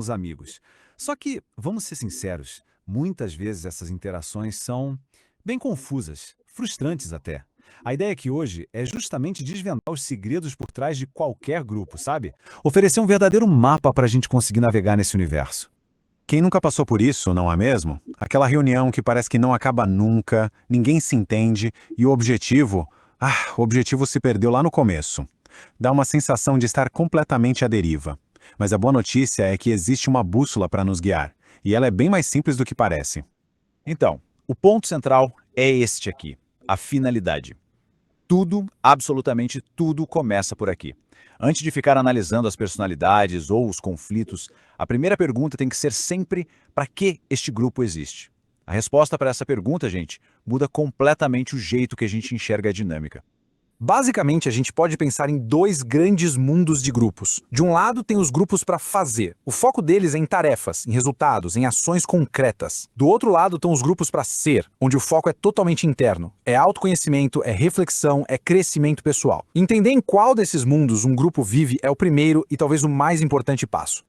os amigos. Só que, vamos ser sinceros, muitas vezes essas interações são bem confusas, frustrantes até. A ideia aqui hoje é justamente desvendar os segredos por trás de qualquer grupo, sabe? Oferecer um verdadeiro mapa para a gente conseguir navegar nesse universo. Quem nunca passou por isso, não é mesmo? Aquela reunião que parece que não acaba nunca, ninguém se entende e o objetivo se perdeu lá no começo. Dá uma sensação de estar completamente à deriva. Mas a boa notícia é que existe uma bússola para nos guiar, e ela é bem mais simples do que parece. Então, o ponto central é este aqui, a finalidade. Tudo, absolutamente tudo, começa por aqui. Antes de ficar analisando as personalidades ou os conflitos, a primeira pergunta tem que ser sempre para que este grupo existe. A resposta para essa pergunta, gente, muda completamente o jeito que a gente enxerga a dinâmica. Basicamente, a gente pode pensar em dois grandes mundos de grupos. De um lado, tem os grupos para fazer. O foco deles é em tarefas, em resultados, em ações concretas. Do outro lado, estão os grupos para ser, onde o foco é totalmente interno. É autoconhecimento, é reflexão, é crescimento pessoal. Entender em qual desses mundos um grupo vive é o primeiro e talvez o mais importante passo.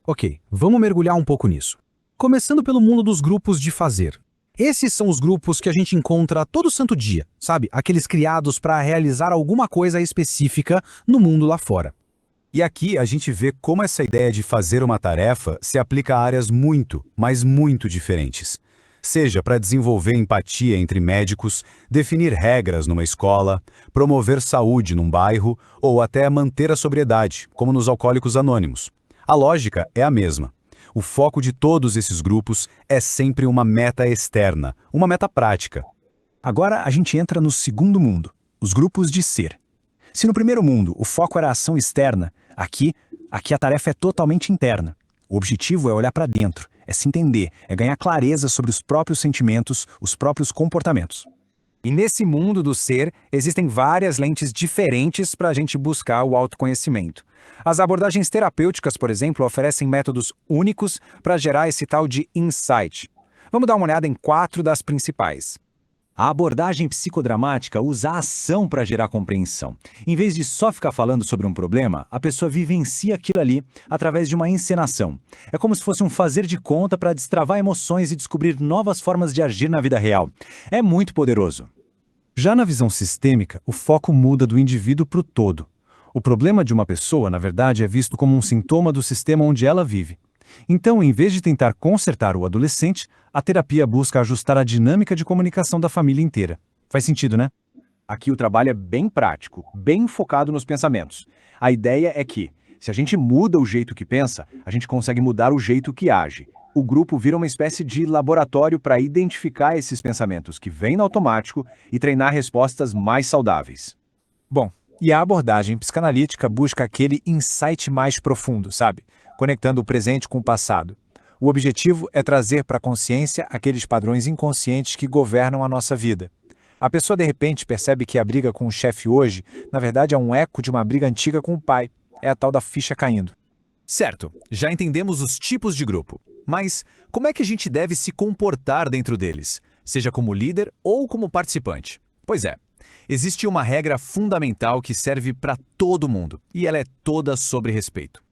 Ok, vamos mergulhar um pouco nisso. Começando pelo mundo dos grupos de fazer. Esses são os grupos que a gente encontra todo santo dia, sabe? Aqueles criados para realizar alguma coisa específica no mundo lá fora. E aqui a gente vê como essa ideia de fazer uma tarefa se aplica a áreas muito, mas muito diferentes. Seja para desenvolver empatia entre médicos, definir regras numa escola, promover saúde num bairro ou até manter a sobriedade, como nos Alcoólicos Anônimos. A lógica é a mesma. O foco de todos esses grupos é sempre uma meta externa, uma meta prática. Agora a gente entra no segundo mundo, os grupos de ser. Se no primeiro mundo o foco era a ação externa, aqui a tarefa é totalmente interna. O objetivo é olhar para dentro, é se entender, é ganhar clareza sobre os próprios sentimentos, os próprios comportamentos. E nesse mundo do ser, existem várias lentes diferentes para a gente buscar o autoconhecimento. As abordagens terapêuticas, por exemplo, oferecem métodos únicos para gerar esse tal de insight. Vamos dar uma olhada em 4 das principais. A abordagem psicodramática usa a ação para gerar compreensão. Em vez de só ficar falando sobre um problema, a pessoa vivencia aquilo ali através de uma encenação. É como se fosse um fazer de conta para destravar emoções e descobrir novas formas de agir na vida real. É muito poderoso. Já na visão sistêmica, o foco muda do indivíduo para o todo. O problema de uma pessoa, na verdade, é visto como um sintoma do sistema onde ela vive. Então, em vez de tentar consertar o adolescente, a terapia busca ajustar a dinâmica de comunicação da família inteira. Faz sentido, né? Aqui o trabalho é bem prático, bem focado nos pensamentos. A ideia é que, se a gente muda o jeito que pensa, a gente consegue mudar o jeito que age. O grupo vira uma espécie de laboratório para identificar esses pensamentos que vêm no automático e treinar respostas mais saudáveis. Bom, e a abordagem psicanalítica busca aquele insight mais profundo, sabe? Conectando o presente com o passado. O objetivo é trazer para a consciência aqueles padrões inconscientes que governam a nossa vida. A pessoa de repente percebe que a briga com o chefe hoje, na verdade, é um eco de uma briga antiga com o pai. É a tal da ficha caindo. Certo, já entendemos os tipos de grupo. Mas como é que a gente deve se comportar dentro deles, seja como líder ou como participante? Pois é, existe uma regra fundamental que serve para todo mundo, e ela é toda sobre respeito.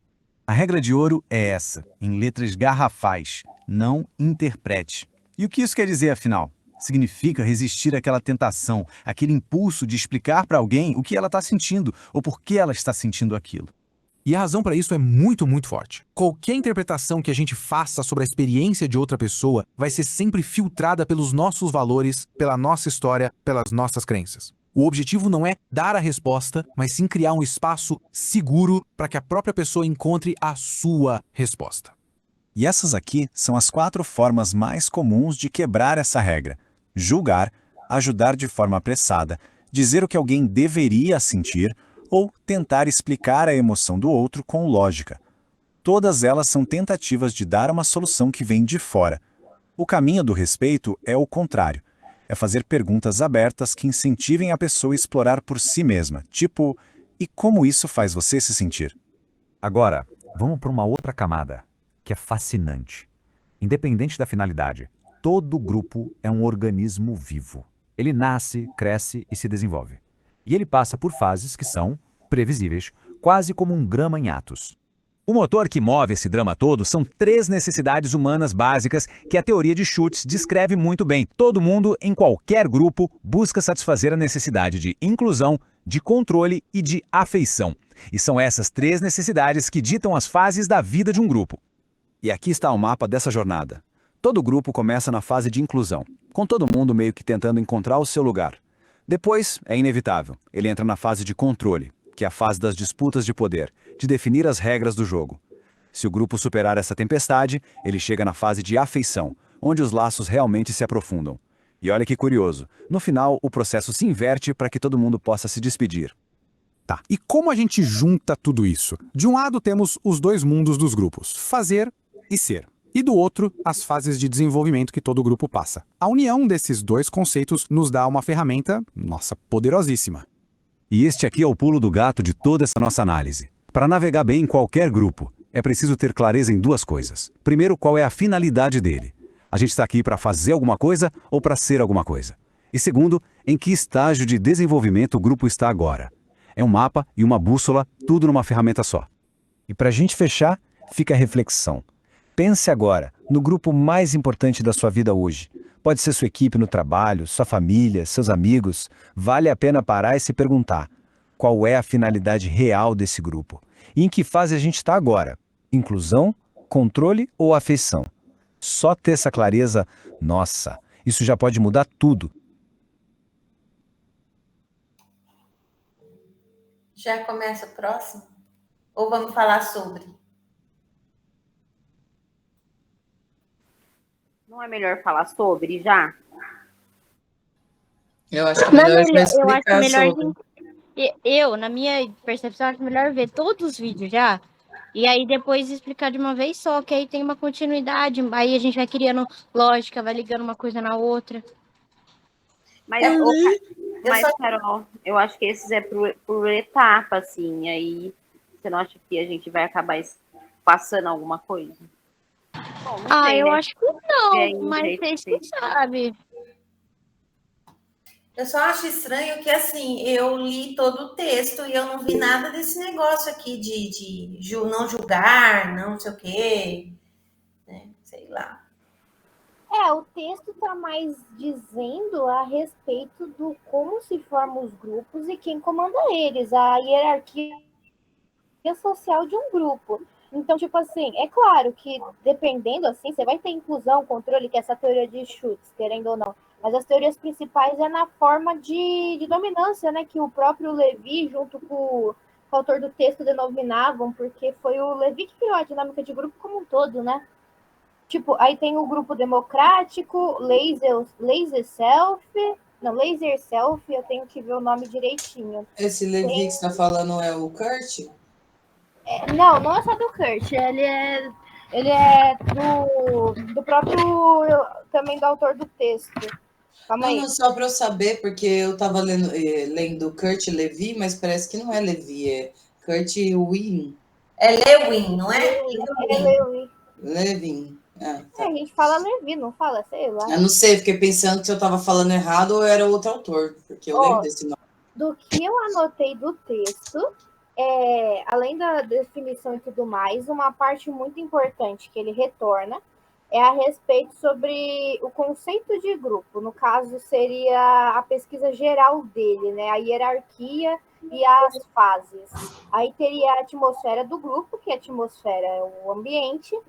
A regra de ouro é essa, em letras garrafais: não interprete. E o que isso quer dizer, afinal? Significa resistir àquela tentação, aquele impulso de explicar para alguém o que ela está sentindo ou por que ela está sentindo aquilo. E a razão para isso é muito, muito forte. Qualquer interpretação que a gente faça sobre a experiência de outra pessoa vai ser sempre filtrada pelos nossos valores, pela nossa história, pelas nossas crenças. O objetivo não é dar a resposta, mas sim criar um espaço seguro para que a própria pessoa encontre a sua resposta. E essas aqui são as 4 formas mais comuns de quebrar essa regra: julgar, ajudar de forma apressada, dizer o que alguém deveria sentir ou tentar explicar a emoção do outro com lógica. Todas elas são tentativas de dar uma solução que vem de fora. O caminho do respeito é o contrário. É fazer perguntas abertas que incentivem a pessoa a explorar por si mesma, tipo: e como isso faz você se sentir? Agora, vamos para uma outra camada, que é fascinante. Independente da finalidade, todo grupo é um organismo vivo. Ele nasce, cresce e se desenvolve. E ele passa por fases que são previsíveis, quase como um grama em atos. O motor que move esse drama todo são 3 necessidades humanas básicas que a teoria de Schutz descreve muito bem. Todo mundo, em qualquer grupo, busca satisfazer a necessidade de inclusão, de controle e de afeição. E são essas 3 necessidades que ditam as fases da vida de um grupo. E aqui está o mapa dessa jornada. Todo grupo começa na fase de inclusão, com todo mundo meio que tentando encontrar o seu lugar. Depois, é inevitável, ele entra na fase de controle, que é a fase das disputas de poder, de definir as regras do jogo. Se o grupo superar essa tempestade, ele chega na fase de afeição, onde os laços realmente se aprofundam. E olha que curioso, no final o processo se inverte para que todo mundo possa se despedir. Tá, e como a gente junta tudo isso? De um lado temos os 2 mundos dos grupos, fazer e ser. E do outro, as fases de desenvolvimento que todo grupo passa. A união desses 2 conceitos nos dá uma ferramenta, nossa, poderosíssima. E este aqui é o pulo do gato de toda essa nossa análise. Para navegar bem em qualquer grupo, é preciso ter clareza em 2 coisas. Primeiro, qual é a finalidade dele? A gente está aqui para fazer alguma coisa ou para ser alguma coisa? E segundo, em que estágio de desenvolvimento o grupo está agora? É um mapa e uma bússola, tudo numa ferramenta só. E para a gente fechar, fica a reflexão. Pense agora no grupo mais importante da sua vida hoje. Pode ser sua equipe no trabalho, sua família, seus amigos. Vale a pena parar e se perguntar: qual é a finalidade real desse grupo? E em que fase a gente está agora? Inclusão, controle ou afeição? Só ter essa clareza, nossa, isso já pode mudar tudo. Já começa o próximo? Ou vamos falar sobre? Não é melhor falar sobre já? Eu acho que é Não é melhor já melhor, eu acho explicar melhor, sobre. na minha percepção, acho melhor ver todos os vídeos já, e aí depois explicar de uma vez só, que aí tem uma continuidade, aí a gente vai criando lógica, vai ligando uma coisa na outra. Mas, Carol, eu acho que esses é por etapa, assim, aí você não acha que a gente vai acabar passando alguma coisa? Bom, não sei, Eu né? acho que não, É, mas jeito vocês que que sabem. Eu só acho estranho que, assim, eu li todo o texto e eu não vi nada desse negócio aqui de não julgar, não sei o quê, né? Sei lá. O texto está mais dizendo a respeito do como se formam os grupos e quem comanda eles, a hierarquia social de um grupo. Então, tipo assim, é claro que dependendo, assim, você vai ter inclusão, controle, que é essa teoria de Schutz, querendo ou não. Mas as teorias principais é na forma de dominância, né? Que o próprio Levi, junto com o autor do texto, denominavam, porque foi o Levi que criou a dinâmica de grupo como um todo, né? Tipo, aí tem o grupo democrático, laser self, eu tenho que ver o nome direitinho. Esse Levi que você está falando é o Kurt? Não é só do Kurt, ele é do próprio, também do autor do texto. Calma aí. Não, só para eu saber, porque eu estava lendo Kurt Levi, mas parece que não é Levi, é Kurt Win. É Lewin, não é? É Lewin. Levin. Ah, tá. A gente fala Levi, não fala? Sei lá. Eu não sei, fiquei pensando se eu estava falando errado ou era outro autor, porque eu lembro desse nome. Do que eu anotei do texto, além da definição e tudo mais, uma parte muito importante que ele retorna é a respeito sobre o conceito de grupo. No caso, seria a pesquisa geral dele, né? A hierarquia e as fases. Aí teria a atmosfera do grupo, que a atmosfera é o ambiente,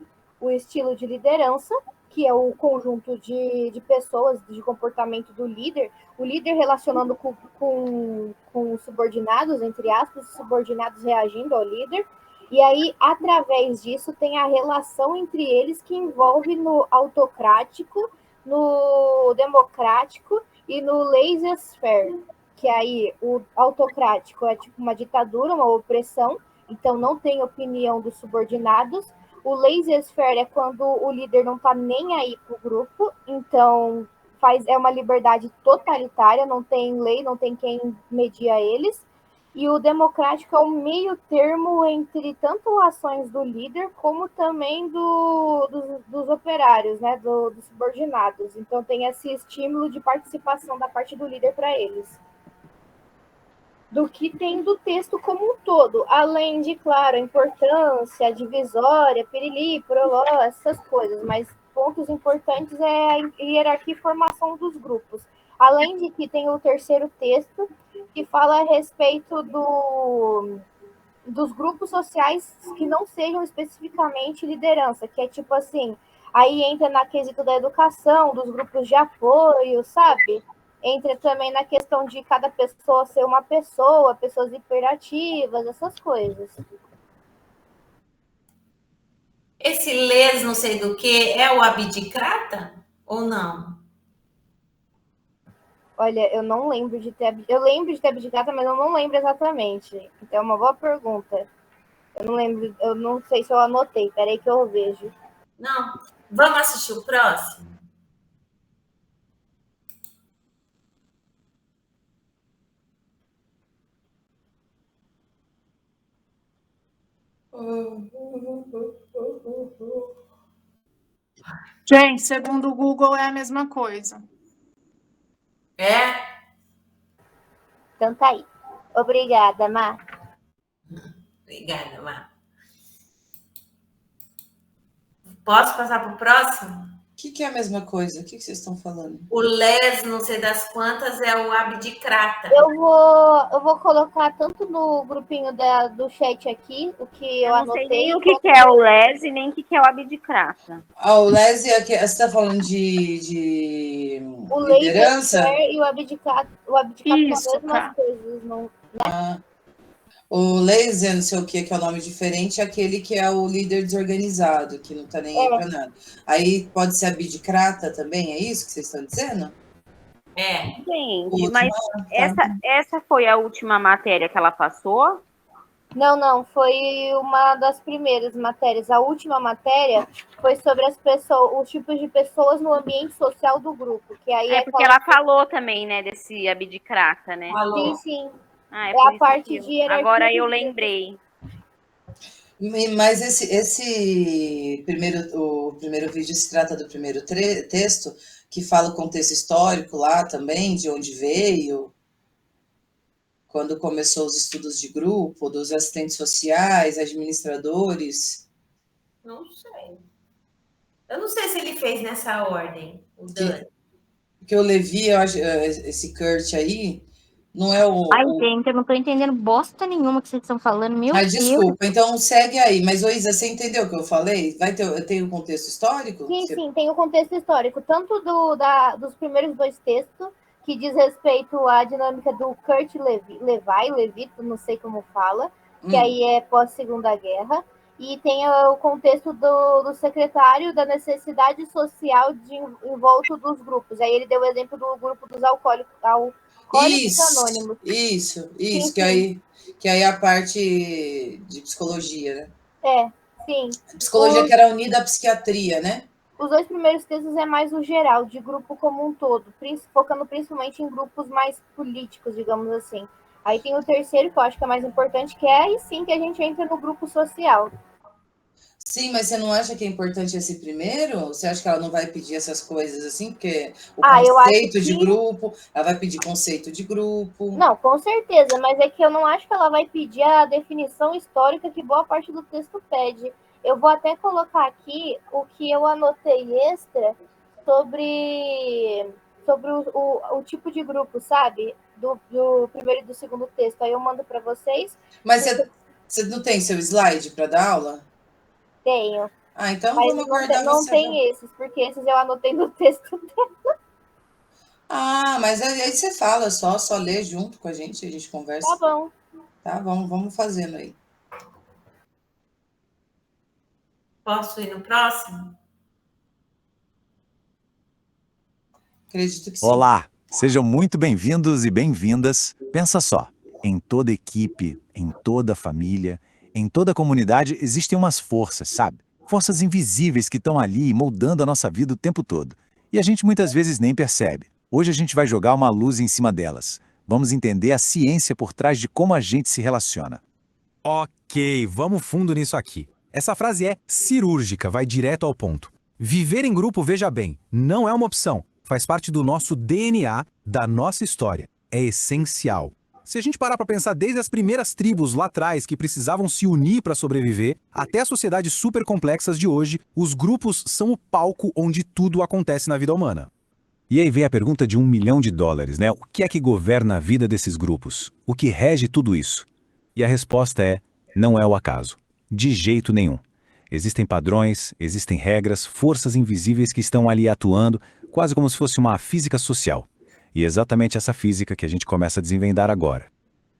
o estilo de liderança, que é o conjunto de pessoas, de comportamento do líder, o líder relacionando com os subordinados, entre aspas, os subordinados reagindo ao líder, e aí, através disso, tem a relação entre eles que envolve no autocrático, no democrático e no laissez-faire, que aí o autocrático é tipo uma ditadura, uma opressão, então não tem opinião dos subordinados. O laissez-faire é quando o líder não está nem aí para o grupo, então é uma liberdade totalitária, não tem lei, não tem quem media eles. E o democrático é o meio termo entre tanto ações do líder como também dos operários, né, dos subordinados. Então tem esse estímulo de participação da parte do líder para eles. do que tem do texto como um todo, além de, claro, a importância, a divisória, pirili, poroló, essas coisas, mas pontos importantes é a hierarquia e formação dos grupos. Além de que tem o terceiro texto, que fala a respeito dos grupos sociais que não sejam especificamente liderança, que é tipo assim, aí entra na quesito da educação, dos grupos de apoio, sabe? Entra também na questão de cada pessoa ser uma pessoa, pessoas hiperativas, essas coisas. Esse les não sei do que é o abdicrata ou não? Olha, eu não lembro de ter... Eu lembro de ter abdicado, mas eu não lembro exatamente. Então é uma boa pergunta. Eu não lembro, eu não sei se eu anotei. Peraí que eu vejo. Não. Vamos assistir o próximo? Gente, segundo o Google é a mesma coisa. É? Então tá aí. Obrigada, Má. Obrigada, Má. Posso passar para o próximo? O que é a mesma coisa? O que vocês estão falando? O les, não sei das quantas, é o abdicrata. Eu vou colocar tanto no grupinho do chat aqui, o que eu não anotei. sei nem o que é o les e nem o que é o abdicrata. Ah, o les é que você está falando de o liderança? E o abdicado são as mesmas coisas. Não, né? O laser, não sei o que é o nome diferente, é aquele que é o líder desorganizado, que não tá nem aí pra nada. Aí pode ser abdicrata também, é isso que vocês estão dizendo? É. Gente, mas essa foi a última matéria que ela passou? Não, foi uma das primeiras matérias. A última matéria foi sobre as pessoas, os tipos de pessoas no ambiente social do grupo. Que aí porque ela falou também, né, desse abdicrata, né? Sim, sim. Ah, é a parte de hierarquia. Agora eu lembrei. Mas o primeiro vídeo se trata do primeiro texto, que fala o contexto histórico lá também, de onde veio, quando começou os estudos de grupo, dos assistentes sociais, administradores. Não sei. Eu não sei se ele fez nessa ordem, o Dani. Porque o Levi, eu acho, esse Kurt aí, não é o... Ai, gente, eu não tô entendendo bosta nenhuma que vocês estão falando, meu Deus. Desculpa, então segue aí. Mas, Isa, você entendeu o que eu falei? Tem um contexto histórico? Sim, tem o contexto histórico, tanto dos primeiros dois textos, que diz respeito à dinâmica do Kurt Levy, não sei como fala, que aí é pós-Segunda Guerra, e tem o contexto do secretário da necessidade social em volta dos grupos. Aí ele deu o exemplo do grupo dos alcoólicos anônimos. Isso, sim. Que aí é a parte de psicologia, né? Sim. Psicologia que era unida à psiquiatria, né? Os dois primeiros textos é mais o geral, de grupo como um todo, focando principalmente em grupos mais políticos, digamos assim. Aí tem o terceiro, que eu acho que é mais importante, que é aí sim que a gente entra no grupo social. Sim, mas você não acha que é importante esse primeiro? Você acha que ela não vai pedir essas coisas assim? Porque o conceito de grupo, ela vai pedir conceito de grupo. Não, com certeza, mas é que eu não acho que ela vai pedir a definição histórica que boa parte do texto pede. Eu vou até colocar aqui o que eu anotei extra sobre o tipo de grupo, sabe? Do primeiro e do segundo texto. Aí eu mando para vocês. Mas você não tem seu slide para dar aula? Tenho. Então vamos aguardar não tem esses, porque esses eu anotei no texto dela. Mas aí você fala só lê junto com a gente conversa. Tá bom. Tá, vamos fazendo aí. Posso ir no próximo? Acredito que sim. Olá, sejam muito bem-vindos e bem-vindas. Pensa só, em toda equipe, em toda família, em toda comunidade existem umas forças, sabe? Forças invisíveis que estão ali moldando a nossa vida o tempo todo. E a gente muitas vezes nem percebe. Hoje a gente vai jogar uma luz em cima delas. Vamos entender a ciência por trás de como a gente se relaciona. Ok, vamos fundo nisso aqui. Essa frase é cirúrgica, vai direto ao ponto. Viver em grupo, veja bem, não é uma opção. Faz parte do nosso DNA, da nossa história. É essencial. Se a gente parar para pensar desde as primeiras tribos lá atrás que precisavam se unir para sobreviver, até as sociedades super complexas de hoje, os grupos são o palco onde tudo acontece na vida humana. E aí vem a pergunta de $1 milhão, né? O que é que governa a vida desses grupos? O que rege tudo isso? E a resposta é: não é o acaso. De jeito nenhum. Existem padrões, existem regras, forças invisíveis que estão ali atuando, quase como se fosse uma física social. E é exatamente essa física que a gente começa a desvendar agora.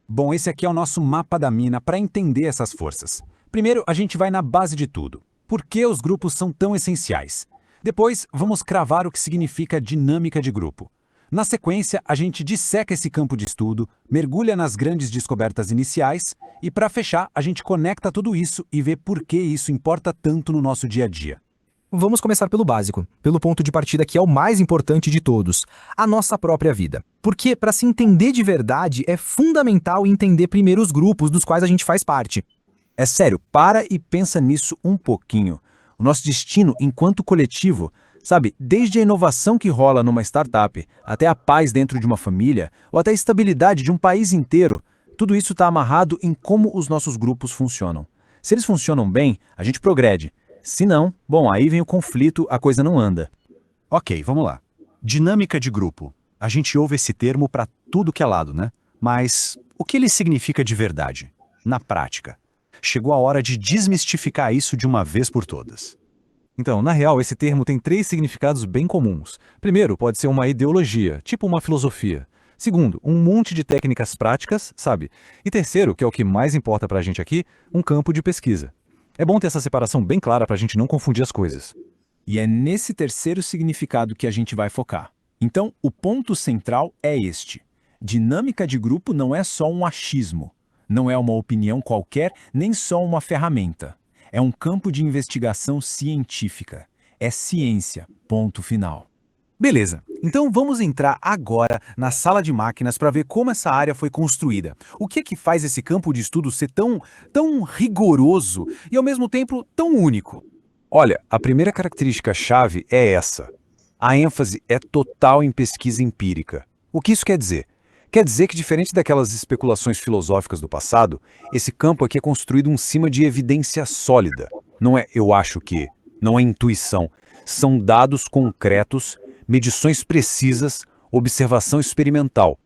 Bom, esse aqui é o nosso mapa da mina para entender essas forças. Primeiro, a gente vai na base de tudo. Por que os grupos são tão essenciais? Depois, vamos cravar o que significa dinâmica de grupo. Na sequência, a gente disseca esse campo de estudo, mergulha nas grandes descobertas iniciais e, para fechar, a gente conecta tudo isso e vê por que isso importa tanto no nosso dia a dia. Vamos começar pelo básico, pelo ponto de partida que é o mais importante de todos, a nossa própria vida. Porque, para se entender de verdade, é fundamental entender primeiro os grupos dos quais a gente faz parte. É sério, para e pensa nisso um pouquinho. O nosso destino enquanto coletivo, sabe, desde a inovação que rola numa startup, até a paz dentro de uma família, ou até a estabilidade de um país inteiro, tudo isso está amarrado em como os nossos grupos funcionam. Se eles funcionam bem, a gente progrede. Se não, bom, aí vem o conflito, a coisa não anda. Ok, vamos lá. Dinâmica de grupo. A gente ouve esse termo para tudo que é lado, né? Mas o que ele significa de verdade? Na prática. Chegou a hora de desmistificar isso de uma vez por todas. Então, na real, esse termo tem 3 significados bem comuns. Primeiro, pode ser uma ideologia, tipo uma filosofia. Segundo, um monte de técnicas práticas, sabe? E terceiro, que é o que mais importa pra gente aqui, um campo de pesquisa. É bom ter essa separação bem clara pra gente não confundir as coisas. E é nesse terceiro significado que a gente vai focar. Então, o ponto central é este. Dinâmica de grupo não é só um achismo. Não é uma opinião qualquer, nem só uma ferramenta. É um campo de investigação científica. É ciência, ponto final. Beleza, então vamos entrar agora na sala de máquinas para ver como essa área foi construída. O que é que faz esse campo de estudo ser tão rigoroso e ao mesmo tempo tão único? Olha, a primeira característica-chave é essa. A ênfase é total em pesquisa empírica. O que isso quer dizer? Quer dizer que, diferente daquelas especulações filosóficas do passado, esse campo aqui é construído em cima de evidência sólida. Não é eu acho que, não é intuição. São dados concretos, medições precisas, observação experimental.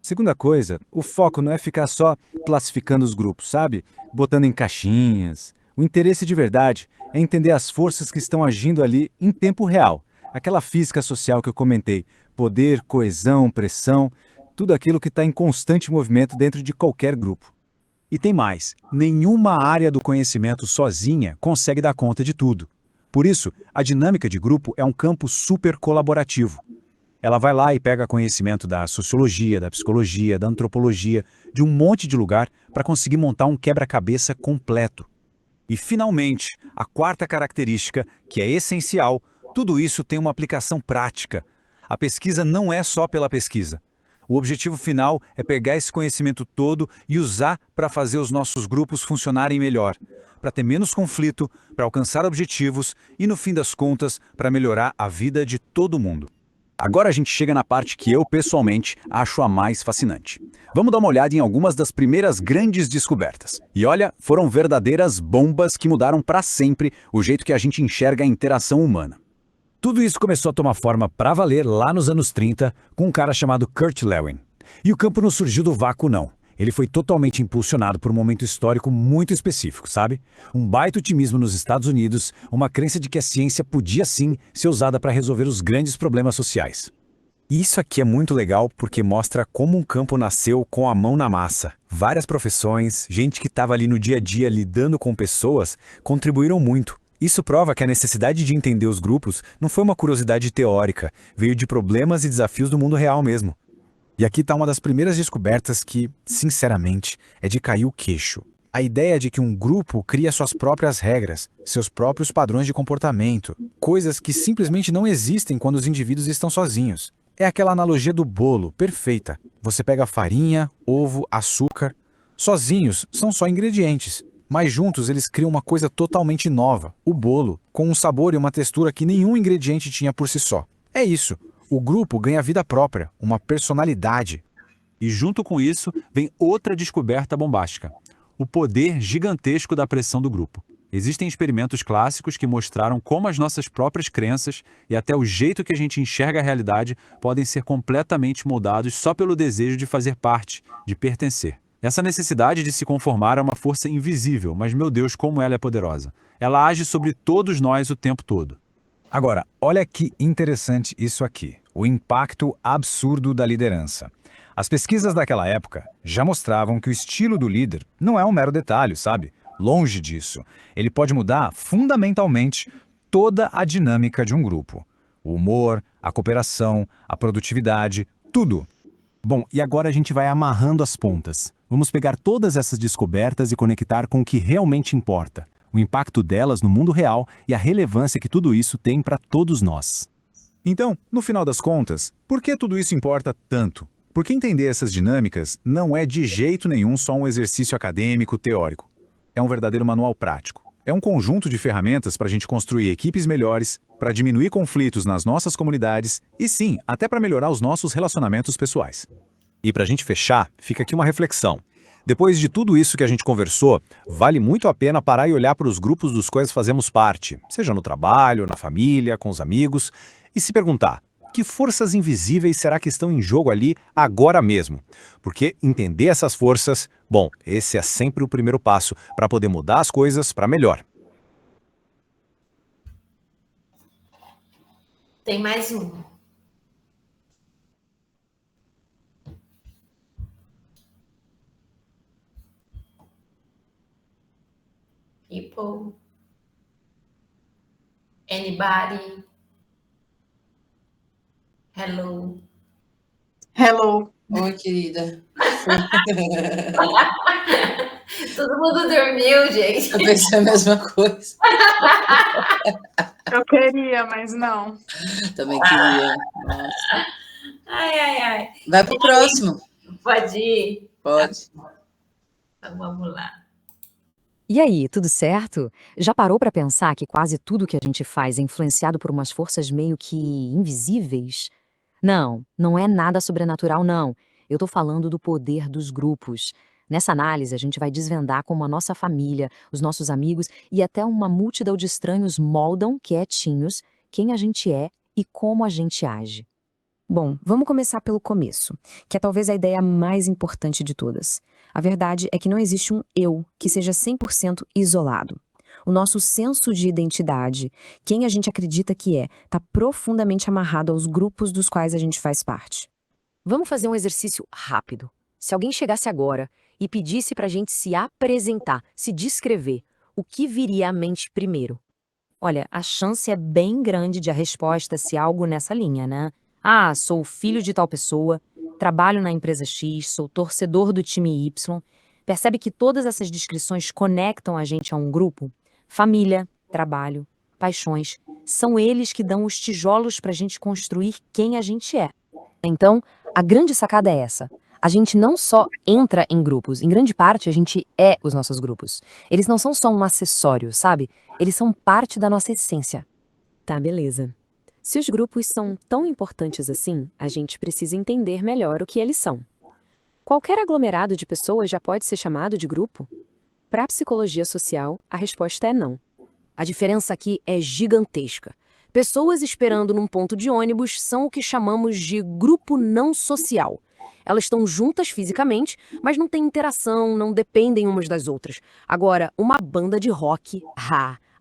Segunda coisa, o foco não é ficar só classificando os grupos, sabe? Botando em caixinhas. O interesse de verdade é entender as forças que estão agindo ali em tempo real. Aquela física social que eu comentei. Poder, coesão, pressão, tudo aquilo que está em constante movimento dentro de qualquer grupo. E tem mais, nenhuma área do conhecimento sozinha consegue dar conta de tudo. Por isso, a dinâmica de grupo é um campo super colaborativo. Ela vai lá e pega conhecimento da sociologia, da psicologia, da antropologia, de um monte de lugar para conseguir montar um quebra-cabeça completo. E, finalmente, a quarta característica, que é essencial, tudo isso tem uma aplicação prática. A pesquisa não é só pela pesquisa. O objetivo final é pegar esse conhecimento todo e usar para fazer os nossos grupos funcionarem melhor, para ter menos conflito, para alcançar objetivos e, no fim das contas, para melhorar a vida de todo mundo. Agora a gente chega na parte que eu, pessoalmente, acho a mais fascinante. Vamos dar uma olhada em algumas das primeiras grandes descobertas. E olha, foram verdadeiras bombas que mudaram para sempre o jeito que a gente enxerga a interação humana. Tudo isso começou a tomar forma para valer lá nos anos 30, com um cara chamado Kurt Lewin. E o campo não surgiu do vácuo, não. Ele foi totalmente impulsionado por um momento histórico muito específico, sabe? Um baita otimismo nos Estados Unidos, uma crença de que a ciência podia sim ser usada para resolver os grandes problemas sociais. E isso aqui é muito legal porque mostra como um campo nasceu com a mão na massa. Várias profissões, gente que estava ali no dia a dia lidando com pessoas, contribuíram muito. Isso prova que a necessidade de entender os grupos não foi uma curiosidade teórica, veio de problemas e desafios do mundo real mesmo. E aqui está uma das primeiras descobertas que, sinceramente, é de cair o queixo. A ideia de que um grupo cria suas próprias regras, seus próprios padrões de comportamento, coisas que simplesmente não existem quando os indivíduos estão sozinhos. É aquela analogia do bolo, perfeita. Você pega farinha, ovo, açúcar. Sozinhos são só ingredientes. Mas juntos eles criam uma coisa totalmente nova, o bolo, com um sabor e uma textura que nenhum ingrediente tinha por si só. É isso, o grupo ganha vida própria, uma personalidade. E junto com isso, vem outra descoberta bombástica: o poder gigantesco da pressão do grupo. Existem experimentos clássicos que mostraram como as nossas próprias crenças e até o jeito que a gente enxerga a realidade podem ser completamente moldados só pelo desejo de fazer parte, de pertencer. Essa necessidade de se conformar é uma força invisível, mas meu Deus, como ela é poderosa. Ela age sobre todos nós o tempo todo. Agora, olha que interessante isso aqui, o impacto absurdo da liderança. As pesquisas daquela época já mostravam que o estilo do líder não é um mero detalhe, sabe? Longe disso. Ele pode mudar fundamentalmente toda a dinâmica de um grupo. O humor, a cooperação, a produtividade, tudo. Bom, e agora a gente vai amarrando as pontas. Vamos pegar todas essas descobertas e conectar com o que realmente importa, o impacto delas no mundo real e a relevância que tudo isso tem para todos nós. Então, no final das contas, por que tudo isso importa tanto? Porque entender essas dinâmicas não é de jeito nenhum só um exercício acadêmico teórico. É um verdadeiro manual prático. É um conjunto de ferramentas para a gente construir equipes melhores, para diminuir conflitos nas nossas comunidades e sim, até para melhorar os nossos relacionamentos pessoais. E para a gente fechar, fica aqui uma reflexão. Depois de tudo isso que a gente conversou, vale muito a pena parar e olhar para os grupos dos quais fazemos parte, seja no trabalho, na família, com os amigos, e se perguntar: que forças invisíveis será que estão em jogo ali agora mesmo? Porque entender essas forças, bom, esse é sempre o primeiro passo para poder mudar as coisas para melhor. Tem mais um. People. Anybody. Hello. Hello. Oi, querida. Todo mundo dormiu, gente. Eu pensei a mesma coisa. Eu queria, mas não. Também queria. Nossa. Ai. Vai pro próximo. Pode ir? Pode. Então, vamos lá. E aí, tudo certo? Já parou para pensar que quase tudo que a gente faz é influenciado por umas forças meio que invisíveis? Não, não é nada sobrenatural, não. Eu tô falando do poder dos grupos. Nessa análise, a gente vai desvendar como a nossa família, os nossos amigos e até uma multidão de estranhos moldam, quietinhos, quem a gente é e como a gente age. Bom, vamos começar pelo começo, que é talvez a ideia mais importante de todas. A verdade é que não existe um eu que seja 100% isolado. O nosso senso de identidade, quem a gente acredita que é, está profundamente amarrado aos grupos dos quais a gente faz parte. Vamos fazer um exercício rápido. Se alguém chegasse agora e pedisse para a gente se apresentar, se descrever, o que viria à mente primeiro? Olha, a chance é bem grande de a resposta ser algo nessa linha, né? Ah, sou filho de tal pessoa, trabalho na empresa X, sou torcedor do time Y. Percebe que todas essas descrições conectam a gente a um grupo? Família, trabalho, paixões, são eles que dão os tijolos para a gente construir quem a gente é. Então, a grande sacada é essa. A gente não só entra em grupos, em grande parte a gente é os nossos grupos. Eles não são só um acessório, sabe? Eles são parte da nossa essência. Tá, beleza. Se os grupos são tão importantes assim, a gente precisa entender melhor o que eles são. Qualquer aglomerado de pessoas já pode ser chamado de grupo? Para a psicologia social, a resposta é não. A diferença aqui é gigantesca. Pessoas esperando num ponto de ônibus são o que chamamos de grupo não social. Elas estão juntas fisicamente, mas não têm interação, não dependem umas das outras. Agora, uma banda de rock,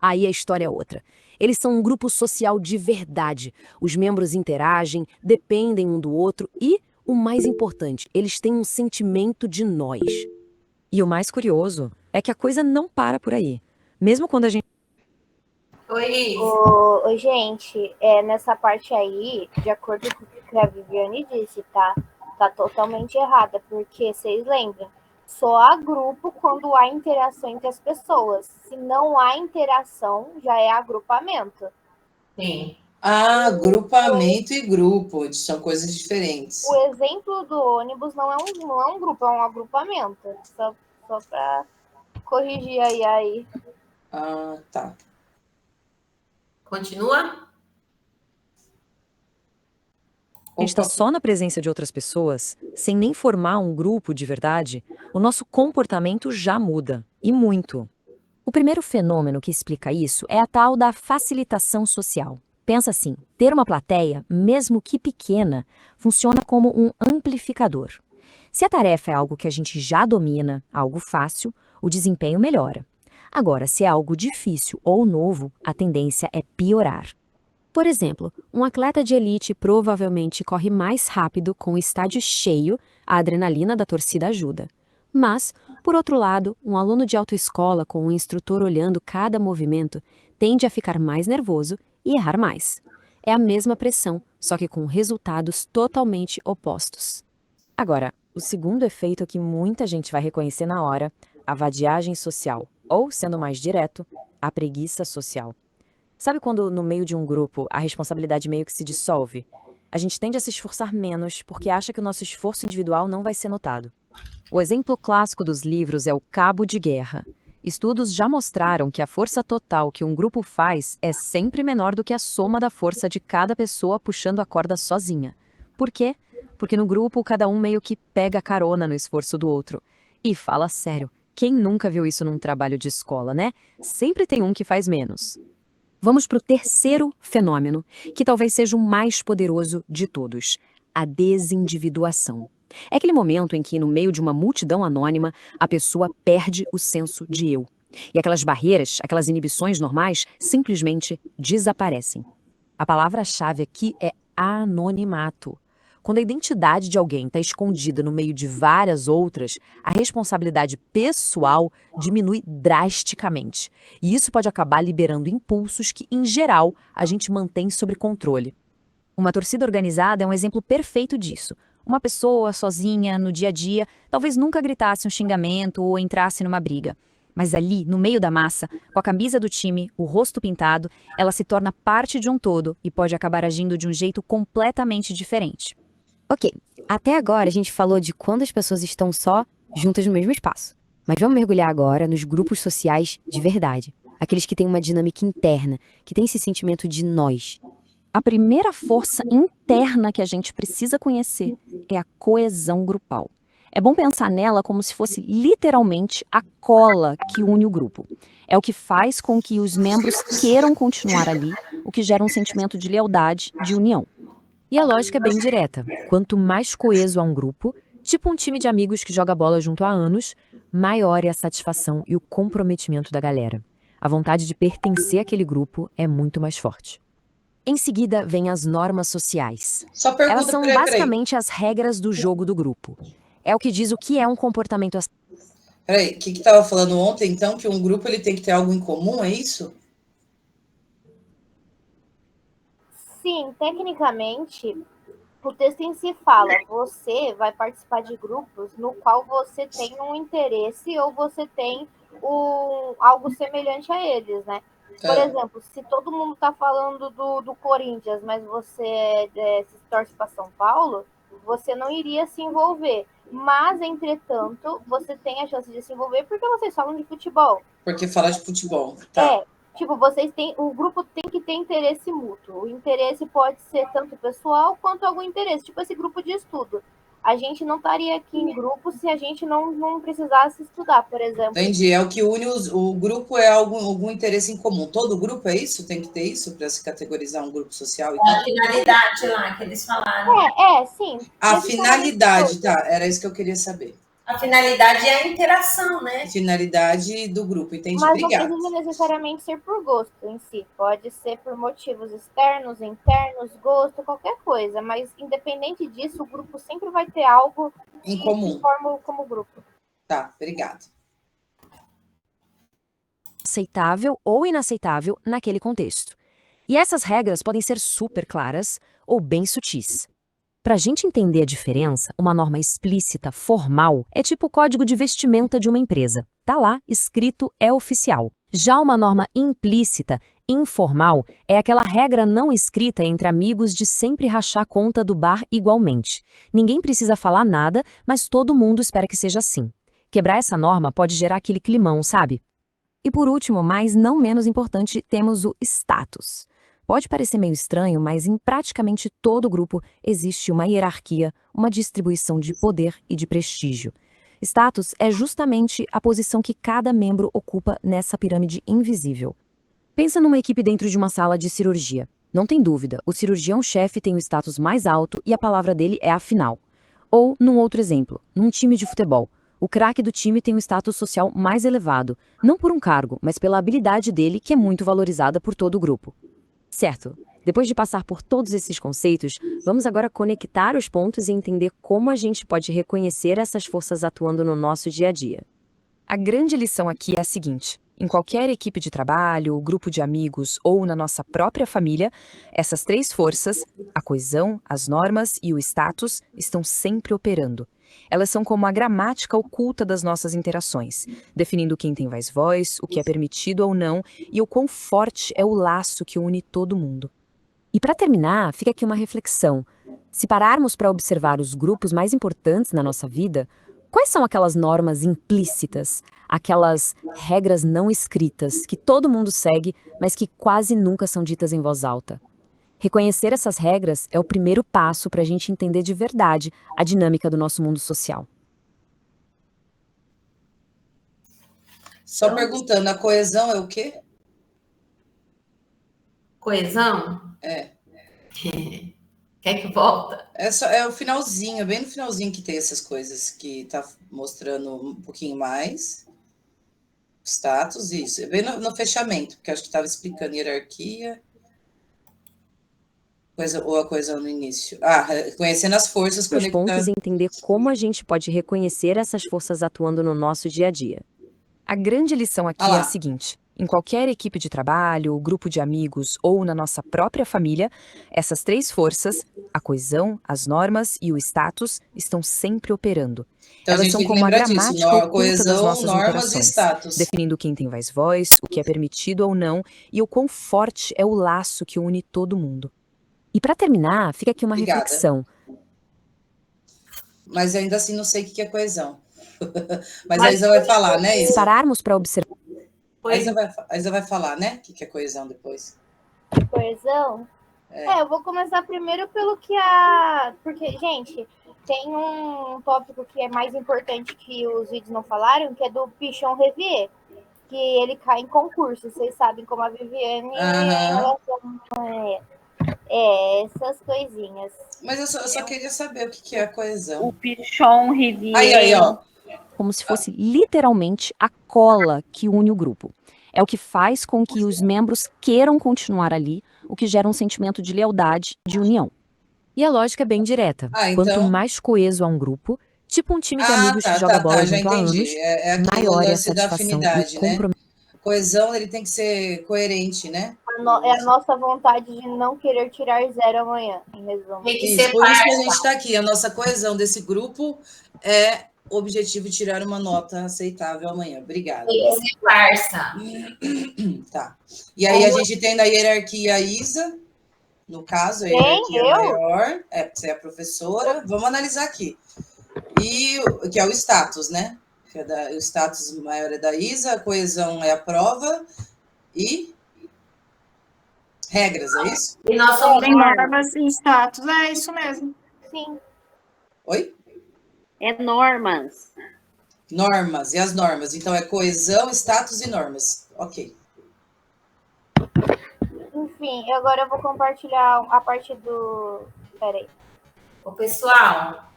aí a história é outra. Eles são um grupo social de verdade. Os membros interagem, dependem um do outro e, o mais importante, eles têm um sentimento de nós. E o mais curioso é que a coisa não para por aí. Mesmo quando a gente... Oi. Oi, gente, nessa parte aí, de acordo com o que a Viviane disse, tá totalmente errada, porque vocês lembram, só há grupo quando há interação entre as pessoas. Se não há interação, já é agrupamento. Sim. Ah, grupamento e grupo, são coisas diferentes. O exemplo do ônibus não é um grupo, é um agrupamento. Só para corrigir aí. Ah, tá. Continua? a gente está só na presença de outras pessoas, sem nem formar um grupo de verdade, o nosso comportamento já muda, e muito. O primeiro fenômeno que explica isso é a tal da facilitação social. Pensa assim, ter uma plateia, mesmo que pequena, funciona como um amplificador. Se a tarefa é algo que a gente já domina, algo fácil, o desempenho melhora. Agora, se é algo difícil ou novo, a tendência é piorar. Por exemplo, um atleta de elite provavelmente corre mais rápido com o estádio cheio, a adrenalina da torcida ajuda. Mas, por outro lado, um aluno de autoescola com um instrutor olhando cada movimento tende a ficar mais nervoso e errar mais. É a mesma pressão, só que com resultados totalmente opostos. Agora, o segundo efeito que muita gente vai reconhecer na hora, a vadiagem social, ou, sendo mais direto, a preguiça social. Sabe quando no meio de um grupo a responsabilidade meio que se dissolve? A gente tende a se esforçar menos porque acha que o nosso esforço individual não vai ser notado. O exemplo clássico dos livros é o cabo de guerra. Estudos já mostraram que a força total que um grupo faz é sempre menor do que a soma da força de cada pessoa puxando a corda sozinha. Por quê? Porque no grupo cada um meio que pega carona no esforço do outro. E fala sério, quem nunca viu isso num trabalho de escola, né? Sempre tem um que faz menos. Vamos para o terceiro fenômeno, que talvez seja o mais poderoso de todos, a desindividuação. É aquele momento em que, no meio de uma multidão anônima, a pessoa perde o senso de eu. E aquelas barreiras, aquelas inibições normais, simplesmente desaparecem. A palavra-chave aqui é anonimato. Quando a identidade de alguém está escondida no meio de várias outras, a responsabilidade pessoal diminui drasticamente. E isso pode acabar liberando impulsos que, em geral, a gente mantém sob controle. Uma torcida organizada é um exemplo perfeito disso. Uma pessoa sozinha, no dia a dia, talvez nunca gritasse um xingamento ou entrasse numa briga. Mas ali, no meio da massa, com a camisa do time, o rosto pintado, ela se torna parte de um todo e pode acabar agindo de um jeito completamente diferente. Ok, até agora a gente falou de quando as pessoas estão só juntas no mesmo espaço. Mas vamos mergulhar agora nos grupos sociais de verdade. Aqueles que têm uma dinâmica interna, que têm esse sentimento de nós. A primeira força interna que a gente precisa conhecer é a coesão grupal. É bom pensar nela como se fosse literalmente a cola que une o grupo. É o que faz com que os membros queiram continuar ali, o que gera um sentimento de lealdade, de união. E a lógica é bem direta. Quanto mais coeso há um grupo, tipo um time de amigos que joga bola junto há anos, maior é a satisfação e o comprometimento da galera. A vontade de pertencer àquele grupo é muito mais forte. Em seguida, vem as normas sociais. Elas são basicamente as regras do jogo do grupo. É o que diz o que é um comportamento... Peraí, o que estava falando ontem, então? Que um grupo ele tem que ter algo em comum, é isso? Sim, tecnicamente, o texto em si fala, você vai participar de grupos no qual você tem um interesse ou você tem algo semelhante a eles, né? Por exemplo, se todo mundo está falando do Corinthians, mas você se torce para São Paulo, você não iria se envolver. Mas, entretanto, você tem a chance de se envolver porque vocês falam de futebol. Porque fala de futebol, tá? Tipo, o grupo tem que ter interesse mútuo. O interesse pode ser tanto pessoal quanto algum interesse. Tipo, esse grupo de estudo. A gente não estaria aqui em grupo se a gente não precisasse estudar, por exemplo. Entendi. É o que une o grupo, é algum interesse em comum. Todo grupo é isso? Tem que ter isso para se categorizar um grupo social? A finalidade lá que eles falaram. Sim. A finalidade, tá. Era isso que eu queria saber. A finalidade é a interação, né? Finalidade do grupo, entendi. Mas Obrigada. não precisa necessariamente ser por gosto em si. Pode ser por motivos externos, internos, gosto, qualquer coisa. Mas, independente disso, o grupo sempre vai ter algo em comum. Que forma como grupo. Tá, obrigada. Aceitável ou inaceitável naquele contexto. E essas regras podem ser super claras ou bem sutis. Para a gente entender a diferença, uma norma explícita, formal, é tipo o código de vestimenta de uma empresa. Tá lá, escrito, é oficial. Já uma norma implícita, informal, é aquela regra não escrita entre amigos de sempre rachar a conta do bar igualmente. Ninguém precisa falar nada, mas todo mundo espera que seja assim. Quebrar essa norma pode gerar aquele climão, sabe? E por último, mas não menos importante, temos o status. Pode parecer meio estranho, mas em praticamente todo grupo existe uma hierarquia, uma distribuição de poder e de prestígio. Status é justamente a posição que cada membro ocupa nessa pirâmide invisível. Pensa numa equipe dentro de uma sala de cirurgia. Não tem dúvida, o cirurgião-chefe tem o status mais alto e a palavra dele é a final. Ou, num outro exemplo, num time de futebol. O craque do time tem o status social mais elevado, não por um cargo, mas pela habilidade dele, que é muito valorizada por todo o grupo. Certo, depois de passar por todos esses conceitos, vamos agora conectar os pontos e entender como a gente pode reconhecer essas forças atuando no nosso dia a dia. A grande lição aqui é a seguinte: em qualquer equipe de trabalho, grupo de amigos ou na nossa própria família, essas três forças, a coesão, as normas e o status, estão sempre operando. Elas são como a gramática oculta das nossas interações, definindo quem tem mais voz, o que é permitido ou não e o quão forte é o laço que une todo mundo. E para terminar, fica aqui uma reflexão. Se pararmos para observar os grupos mais importantes na nossa vida, quais são aquelas normas implícitas, aquelas regras não escritas que todo mundo segue, mas que quase nunca são ditas em voz alta? Reconhecer essas regras é o primeiro passo para a gente entender de verdade a dinâmica do nosso mundo social. Só perguntando, a coesão é o quê? Coesão? É. Quer que volta? É o finalzinho, bem no finalzinho que tem essas coisas, que tá mostrando um pouquinho mais. Status, isso. É bem no fechamento, porque acho que estava explicando hierarquia. Ou a coesão no início. Conhecendo as forças, Os pontos conectando. e entender como a gente pode reconhecer essas forças atuando no nosso dia a dia. A grande lição aqui é a seguinte: em qualquer equipe de trabalho, grupo de amigos ou na nossa própria família, essas três forças, a coesão, as normas e o status, estão sempre operando. Então, a Elas gente são tem que como a lembrar disso, gramática oculta coesão, das nossas normas e interações, status. definindo quem tem mais voz, o que é permitido ou não e o quão forte é o laço que une todo mundo. E para terminar, fica aqui uma Obrigada. reflexão. Mas ainda assim não sei o que é coesão. Mas a Isa vai falar, né, Isa? Se pararmos para observar... A Isa vai falar, né? O que é coesão depois. Coesão? Eu vou começar primeiro pelo que Porque, gente, tem um tópico que é mais importante que os vídeos não falaram, que é do Pichon Revier, que ele cai em concurso. Vocês sabem como a Viviane em relação essas coisinhas. Mas eu só queria saber o que é a coesão. O Pichon Revier. Aí, ó. Como se fosse literalmente a cola que une o grupo. É o que faz com que os membros queiram continuar ali, o que gera um sentimento de lealdade, de união. E a lógica é bem direta. Quanto mais coeso há um grupo, tipo um time de amigos que joga bola junto há anos, maior é a satisfação e o compromisso. Coesão, ele tem que ser coerente, né? É a nossa vontade de não querer tirar 0 amanhã, em resumo. Por isso que a gente está aqui. A nossa coesão desse grupo é o objetivo de tirar uma nota aceitável amanhã. Obrigada. Tem que ser parça. Tá. E aí a gente tem na hierarquia a Isa, no caso, a hierarquia maior. Você é a professora. Vamos analisar aqui. E que é o status, né? O status maior é da Isa, a coesão é a prova e regras, é isso? E nós somos normas e status, é isso mesmo. Sim. Oi? É normas. Normas, e as normas? Então é coesão, status e normas. Ok. Enfim, agora eu vou compartilhar a parte do... Peraí. Ô, pessoal,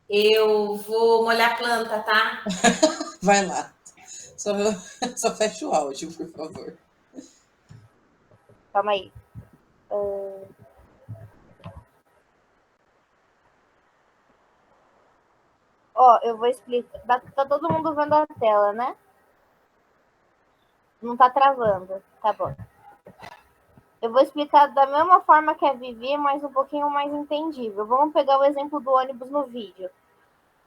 eu vou molhar a planta, tá? Vai lá. Só fecha o áudio, por favor. Calma aí. Eu vou explicar. Tá todo mundo vendo a tela, né? Não tá travando. Tá bom. Eu vou explicar da mesma forma que a Vivi, mas um pouquinho mais entendível. Vamos pegar o exemplo do ônibus no vídeo.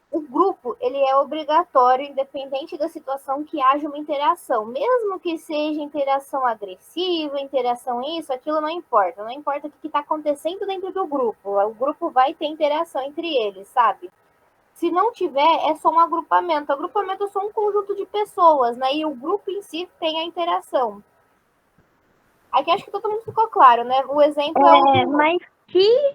O grupo, ele é obrigatório, independente da situação, que haja uma interação. Mesmo que seja interação agressiva, interação isso, aquilo não importa. Não importa o que está acontecendo dentro do grupo. O grupo vai ter interação entre eles, sabe? Se não tiver, é só um agrupamento. O agrupamento é só um conjunto de pessoas, né? E o grupo em si tem a interação. Aqui acho que todo mundo ficou claro, né? O exemplo é Mas que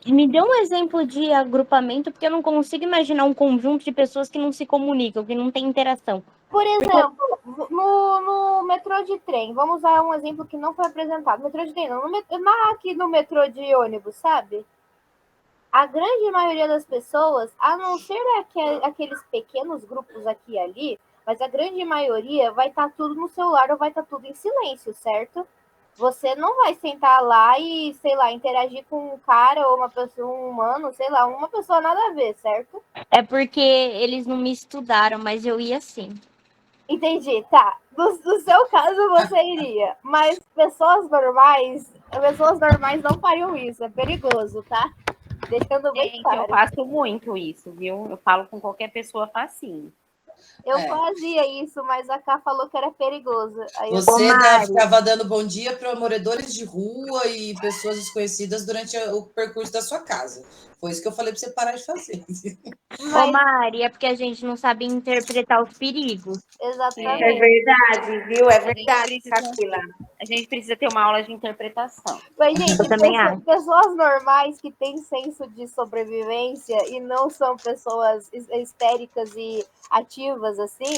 me dê um exemplo de agrupamento, porque eu não consigo imaginar um conjunto de pessoas que não se comunicam, que não tem interação. Por exemplo, no metrô de trem, vamos usar um exemplo que não foi apresentado. Metrô de trem, não, aqui no metrô de ônibus, sabe? A grande maioria das pessoas, a não ser aqueles pequenos grupos aqui e ali, mas a grande maioria vai estar tudo no celular ou vai estar tudo em silêncio, certo? Você não vai sentar lá e, sei lá, interagir com um cara ou uma pessoa, um humano, sei lá, uma pessoa nada a ver, certo? É porque eles não me estudaram, mas eu ia sim. Entendi, tá. No seu caso você iria, mas pessoas normais não fariam isso, é perigoso, tá? Deixando bem Gente, claro. eu faço muito isso, viu? Eu falo com qualquer pessoa facinho. Eu fazia isso, mas a Ká falou que era perigoso. Aí Você ficava dando bom dia para moradores de rua e pessoas desconhecidas durante o percurso da sua casa. Foi isso que eu falei para você parar de fazer. Ô, Mari, é porque a gente não sabe interpretar os perigos. Exatamente. É verdade, viu? É verdade, Camila. A gente precisa ter uma aula de interpretação. Mas, gente, Eu também acho. pessoas normais que têm senso de sobrevivência e não são pessoas histéricas e ativas assim,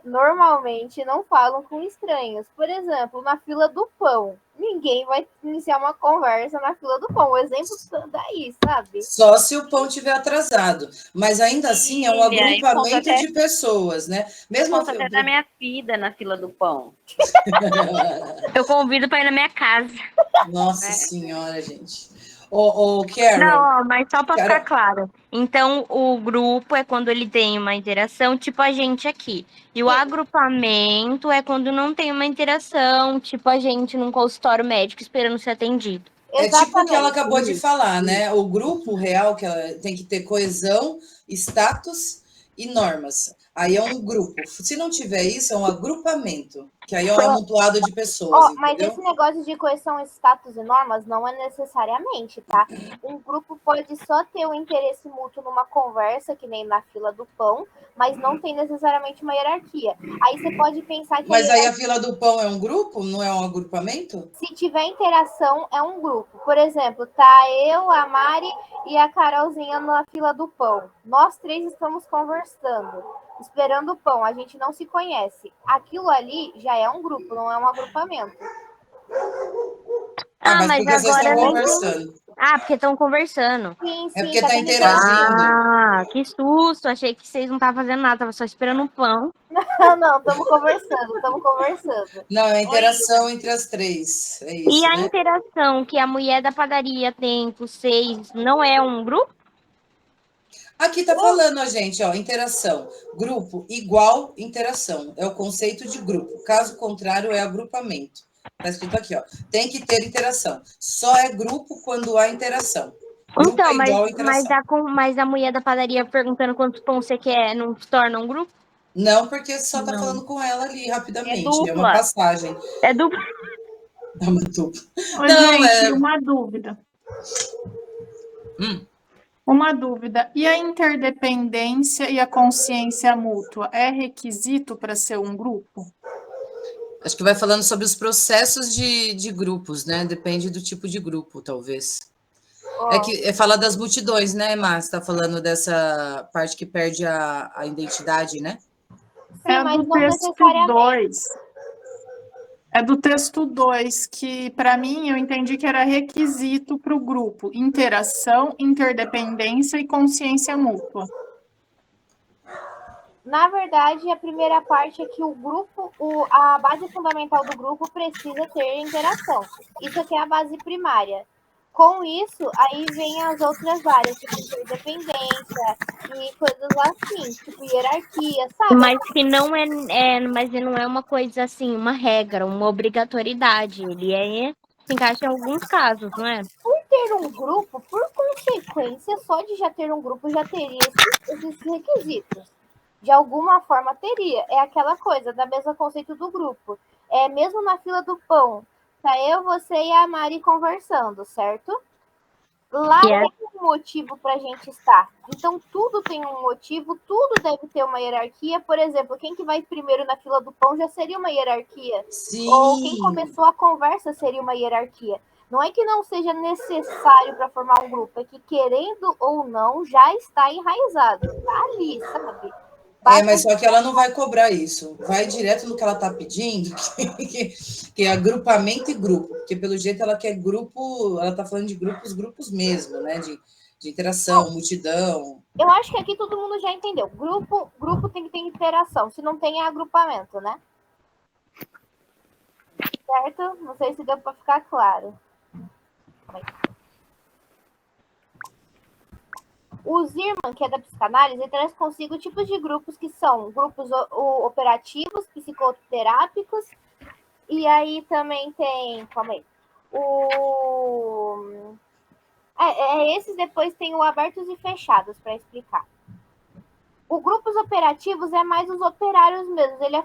normalmente não falam com estranhos. Por exemplo, na fila do pão. Ninguém vai iniciar uma conversa na fila do pão. O exemplo daí, sabe? Só se o pão tiver atrasado. Mas ainda assim é um agrupamento de pessoas, né? Mesmo Conta até da minha vida na fila do pão. Eu convido para ir na minha casa. Nossa Senhora, gente. Ô, Carol. Não, mas só para ficar claro. Então, o grupo é quando ele tem uma interação, tipo a gente aqui. E o agrupamento é quando não tem uma interação, tipo a gente num consultório médico esperando ser atendido. É tipo o que ela acabou de falar, né? O grupo real que ela tem que ter coesão, status e normas. Aí é um grupo. Se não tiver isso, é um agrupamento, que aí é um amontoado de pessoas. Mas esse negócio de coesão, status e normas não é necessariamente, tá? Um grupo pode só ter um interesse mútuo numa conversa, que nem na fila do pão, mas não tem necessariamente uma hierarquia. Aí você pode pensar que... Mas aí a fila do pão é um grupo? Não é um agrupamento? Se tiver interação, é um grupo. Por exemplo, tá eu, a Mari e a Carolzinha na fila do pão. Nós três estamos conversando, esperando o pão. A gente não se conhece. Aquilo ali já é um grupo, não é um agrupamento. Mas porque vocês estão conversando. Porque estão conversando. Sim, é porque tá interagindo. Que susto. Achei que vocês não estavam fazendo nada, tava só esperando um pão. Não, estamos conversando. Não, é a interação entre as três. É isso, e a interação que a mulher da padaria tem com vocês não é um grupo? Aqui tá falando a gente, ó, interação. Grupo igual interação. É o conceito de grupo. Caso contrário, é agrupamento. Tá escrito aqui, ó. Tem que ter interação. Só é grupo quando há interação. Grupo então, é igual interação. mas a mulher da padaria perguntando quantos pão você quer, não se torna um grupo? Não, porque só tá falando com ela ali rapidamente. É uma passagem. É dupla. É uma dupla. Ô, gente, uma dúvida. Uma dúvida. E a interdependência e a consciência mútua é requisito para ser um grupo? Acho que vai falando sobre os processos de grupos, né? Depende do tipo de grupo, talvez. É falar das multidões, né, Márcia? Está falando dessa parte que perde a identidade, né? Sim, é do texto 2. É do texto 2, que, para mim, eu entendi que era requisito para o grupo. Interação, interdependência e consciência mútua. Na verdade, a primeira parte é que o grupo, a base fundamental do grupo precisa ter interação. Isso aqui é a base primária. Com isso, aí vem as outras áreas, tipo interdependência e coisas assim, tipo hierarquia, sabe? Mas que não mas não é uma coisa assim, uma regra, uma obrigatoriedade. Ele se encaixa em alguns casos, não é? Por ter um grupo, por consequência, só de já ter um grupo já teria esses requisitos. De alguma forma teria. É aquela coisa, da mesma conceito do grupo. É mesmo na fila do pão. Tá eu, você e a Mari conversando, certo? Lá tem um motivo para a gente estar. Então, tudo tem um motivo, tudo deve ter uma hierarquia. Por exemplo, quem que vai primeiro na fila do pão já seria uma hierarquia. Sim. Ou quem começou a conversa seria uma hierarquia. Não é que não seja necessário para formar um grupo, é que querendo ou não, já está enraizado. Tá ali, sabe? Mas só que ela não vai cobrar isso. Vai direto no que ela está pedindo, que é agrupamento e grupo. Porque, pelo jeito, ela quer grupo... Ela está falando de grupos mesmo, né? De interação, multidão. Eu acho que aqui todo mundo já entendeu. Grupo tem que ter interação. Se não tem, é agrupamento, né? Certo? Não sei se deu para ficar claro. O Zimmermann, que é da psicanálise, ele traz consigo tipos de grupos que são grupos operativos, psicoterápicos, e aí também tem... Calma aí. Esses depois tem o abertos e fechados, para explicar. O grupos operativos é mais os operários mesmos, ele é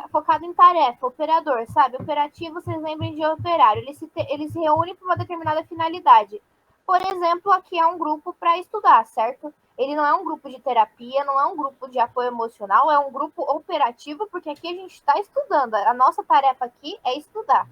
focado em tarefa, operador, sabe? Operativo, vocês lembram de operário, eles se reúnem para uma determinada finalidade. Por exemplo, aqui é um grupo para estudar, certo? Ele não é um grupo de terapia, não é um grupo de apoio emocional, é um grupo operativo, porque aqui a gente está estudando. A nossa tarefa aqui é estudar.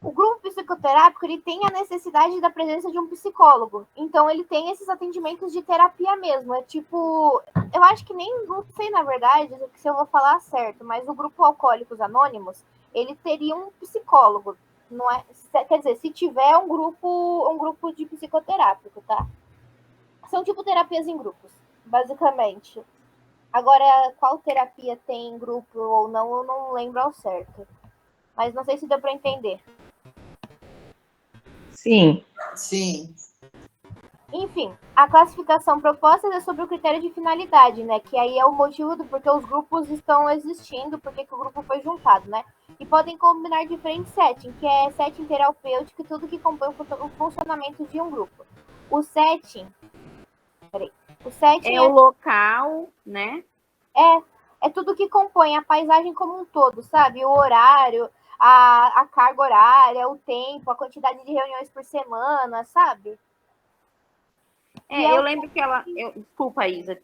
O grupo psicoterápico, ele tem a necessidade da presença de um psicólogo. Então, ele tem esses atendimentos de terapia mesmo. É tipo... Eu acho que não sei, na verdade, se eu vou falar certo, mas o grupo Alcoólicos Anônimos, ele teria um psicólogo. Não é, quer dizer, se tiver um grupo de psicoterápico, tá? São tipo terapias em grupos, basicamente. Agora, qual terapia tem em grupo ou não, eu não lembro ao certo. Mas não sei se deu para entender. Sim. Sim. Enfim, a classificação proposta é sobre o critério de finalidade, né? Que aí é o motivo do porquê os grupos estão existindo, porque que o grupo foi juntado, né? E podem combinar diferentes settings, que é setting terapêutico e tudo que compõe o funcionamento de um grupo. O setting... Peraí. O setting é o local, né? É tudo que compõe a paisagem como um todo, sabe? O horário, a carga horária, o tempo, a quantidade de reuniões por semana, sabe? Eu lembro que ela... desculpa, Isa,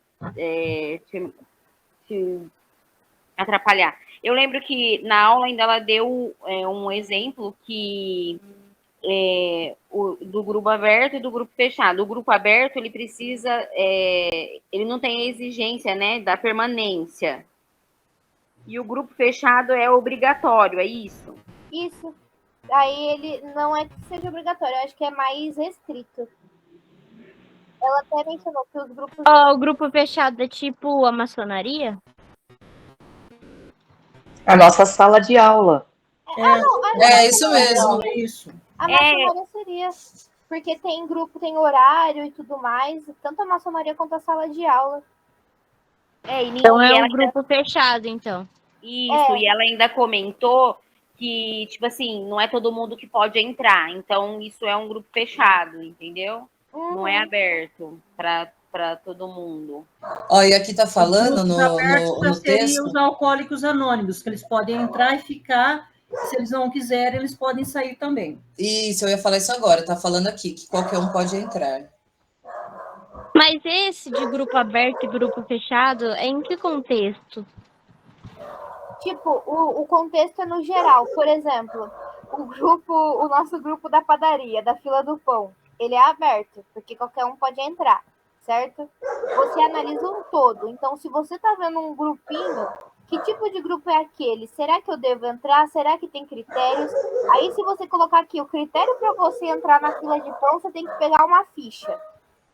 te atrapalhar. Eu lembro que na aula ainda ela deu um exemplo que do grupo aberto e do grupo fechado. O grupo aberto, ele precisa... ele não tem a exigência, né, da permanência. E o grupo fechado é obrigatório, é isso? Isso. Aí ele não é que seja obrigatório, eu acho que é mais restrito. Ela até mencionou que os grupos... O grupo fechado é tipo a maçonaria? A nossa sala de aula. Isso mesmo. Isso. A maçonaria seria, porque tem grupo, tem horário e tudo mais, tanto a maçonaria quanto a sala de aula. Então é um grupo fechado, então. Isso, e ela ainda comentou que, tipo assim, não é todo mundo que pode entrar, então isso é um grupo fechado, entendeu? Não é aberto para todo mundo. E aqui tá falando no texto... os alcoólicos anônimos, que eles podem entrar e ficar, se eles não quiserem, eles podem sair também. Isso, eu ia falar isso agora, tá falando aqui, que qualquer um pode entrar. Mas esse de grupo aberto e grupo fechado, é em que contexto? Tipo, o contexto é no geral. Por exemplo, o nosso grupo da padaria, da fila do pão, ele é aberto, porque qualquer um pode entrar, certo? Você analisa um todo. Então, se você tá vendo um grupinho, que tipo de grupo é aquele? Será que eu devo entrar? Será que tem critérios? Aí, se você colocar aqui o critério para você entrar na fila de pão, você tem que pegar uma ficha.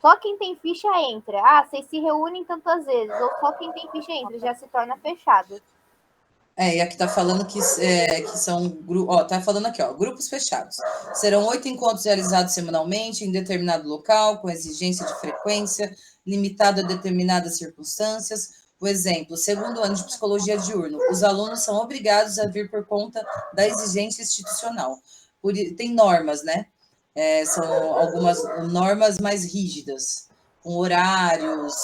Só quem tem ficha entra. Vocês se reúnem tantas vezes. Ou só quem tem ficha entra, já se torna fechado. E aqui tá falando que são... tá falando aqui, grupos fechados. Serão 8 encontros realizados semanalmente em determinado local, com exigência de frequência, limitado a determinadas circunstâncias. Por exemplo, segundo ano de psicologia diurno, os alunos são obrigados a vir por conta da exigência institucional. Tem normas, né? São algumas normas mais rígidas, com horários,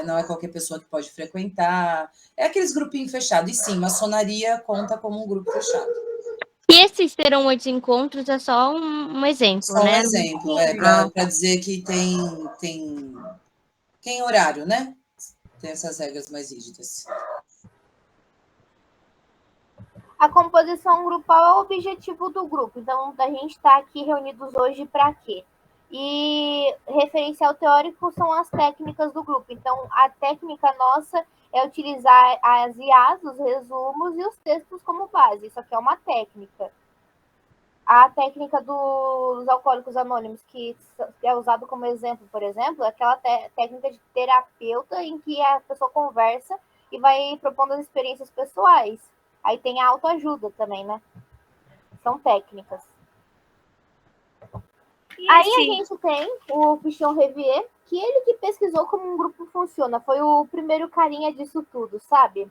não é qualquer pessoa que pode frequentar. É aqueles grupinhos fechados. E sim, maçonaria conta como um grupo fechado. E esses serão 8 encontros, é só um exemplo, Só um né? exemplo, Ah, para dizer que tem horário, né? Tem essas regras mais rígidas. A composição grupal é o objetivo do grupo. Então, a gente está aqui reunidos hoje para quê? E referencial teórico são as técnicas do grupo. Então, a técnica nossa é utilizar as IAs, os resumos e os textos como base. Isso aqui é uma técnica. A técnica dos alcoólicos anônimos, que é usado como exemplo, por exemplo, é aquela técnica de terapeuta em que a pessoa conversa e vai propondo as experiências pessoais. Aí tem a autoajuda também, né? São técnicas. Aí a gente tem o Pichon Revier, que ele que pesquisou como um grupo funciona. Foi o primeiro carinha disso tudo, sabe?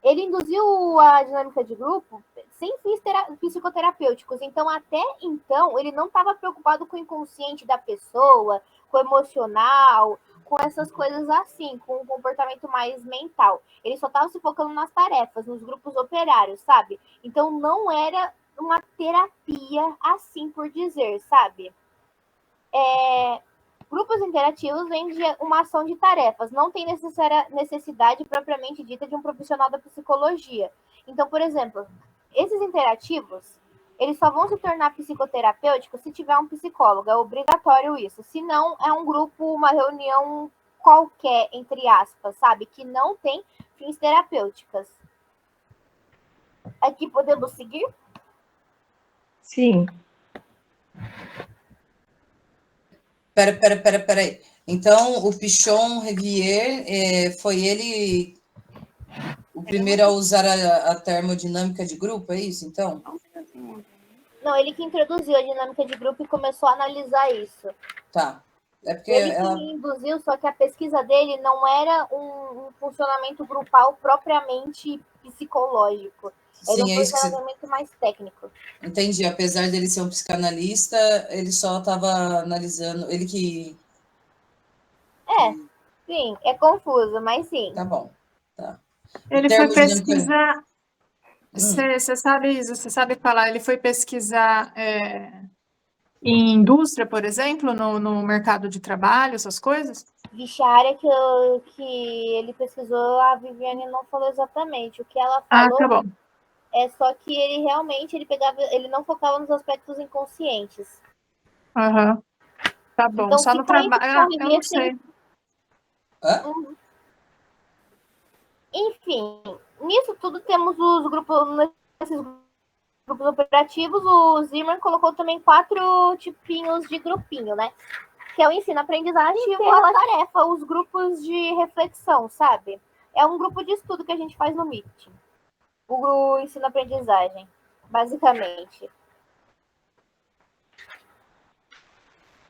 Ele induziu a dinâmica de grupo sem fins psicoterapêuticos. Então, até então, ele não estava preocupado com o inconsciente da pessoa, com o emocional, com essas coisas assim, com o comportamento mais mental. Ele só estava se focando nas tarefas, nos grupos operários, sabe? Então, não era uma terapia assim por dizer, sabe? Grupos interativos vêm de uma ação de tarefas, não tem necessidade propriamente dita de um profissional da psicologia. Então, por exemplo, esses interativos, eles só vão se tornar psicoterapêuticos se tiver um psicólogo, é obrigatório isso. Se não, é um grupo, uma reunião qualquer, entre aspas, sabe? Que não tem fins terapêuticas. Aqui podemos seguir? Sim. Peraí. Então, o Pichon Revier foi ele o primeiro a usar a termodinâmica de grupo, é isso, então? Não, ele que introduziu a dinâmica de grupo e começou a analisar isso. Tá. É porque ele que induziu, só que a pesquisa dele não era um funcionamento grupal propriamente psicológico. Era um funcionamento mais técnico. Entendi. Apesar dele ser um psicanalista, ele só estava analisando... Ele que... Sim, é confuso, mas sim. Tá bom. Tá. Ele foi pesquisar... Você sabe isso? Você sabe falar? Ele foi pesquisar em indústria, por exemplo, no mercado de trabalho, essas coisas? Vixe, a área que ele pesquisou, a Viviane não falou exatamente. O que ela falou tá bom. é só que ele realmente ele não focava nos aspectos inconscientes. Aham. Tá bom. Então, só no trabalho. Eu não sei. Enfim, nisso tudo temos os grupos, nesses grupos operativos, o Zimmer colocou também 4 tipinhos de grupinho, né? Que é o ensino-aprendizagem e a tarefa, os grupos de reflexão, sabe? É um grupo de estudo que a gente faz no Meet. O ensino-aprendizagem, basicamente.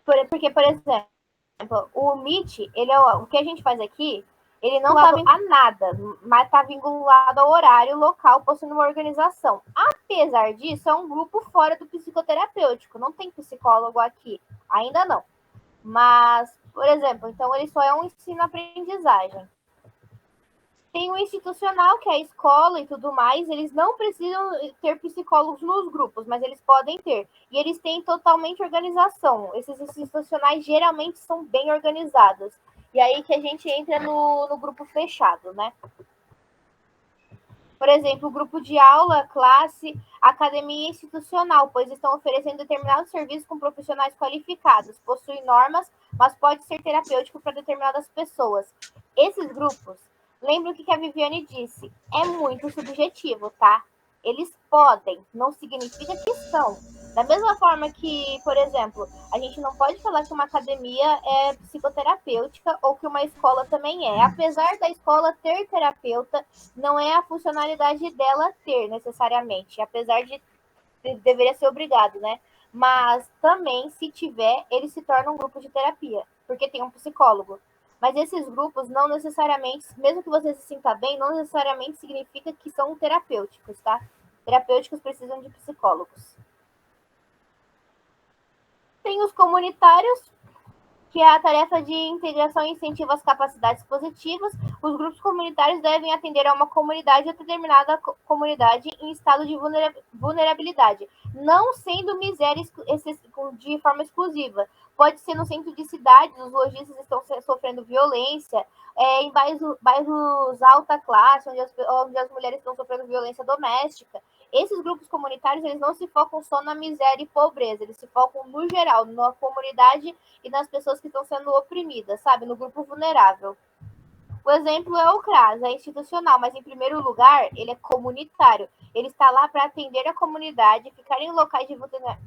Porque, por exemplo, o Meet, o que a gente faz aqui, ele não está vinculado a nada, mas está vinculado ao horário local, possuindo uma organização. Apesar disso, é um grupo fora do psicoterapêutico. Não tem psicólogo aqui. Ainda não. Mas, por exemplo, então ele só é um ensino-aprendizagem. Tem o institucional, que é a escola e tudo mais. Eles não precisam ter psicólogos nos grupos, mas eles podem ter. E eles têm totalmente organização. Esses institucionais geralmente são bem organizados. E aí que a gente entra no grupo fechado, né? Por exemplo, o grupo de aula, classe, academia institucional, pois estão oferecendo determinados serviços com profissionais qualificados, possuem normas, mas pode ser terapêutico para determinadas pessoas. Esses grupos, lembra o que a Viviane disse, é muito subjetivo, tá? Eles podem, não significa que são. Da mesma forma que, por exemplo, a gente não pode falar que uma academia é psicoterapêutica ou que uma escola também é. Apesar da escola ter terapeuta, não é a funcionalidade dela ter necessariamente, apesar de deveria ser obrigado, né? Mas também, se tiver, ele se torna um grupo de terapia, porque tem um psicólogo. Mas esses grupos não necessariamente, mesmo que você se sinta bem, não necessariamente significa que são terapêuticos, tá? Terapêuticos precisam de psicólogos. Tem os comunitários, que é a tarefa de integração e incentivo às capacidades positivas. Os grupos comunitários devem atender a uma comunidade ou determinada comunidade em estado de vulnerabilidade, não sendo miséria de forma exclusiva. Pode ser no centro de cidades, os lojistas estão sofrendo violência, em bairros alta classe, onde as mulheres estão sofrendo violência doméstica. Esses grupos comunitários, eles não se focam só na miséria e pobreza, eles se focam no geral, na comunidade e nas pessoas que estão sendo oprimidas, sabe? No grupo vulnerável. O exemplo é o CRAS, é institucional, mas em primeiro lugar, ele é comunitário. Ele está lá para atender a comunidade, ficar em locais de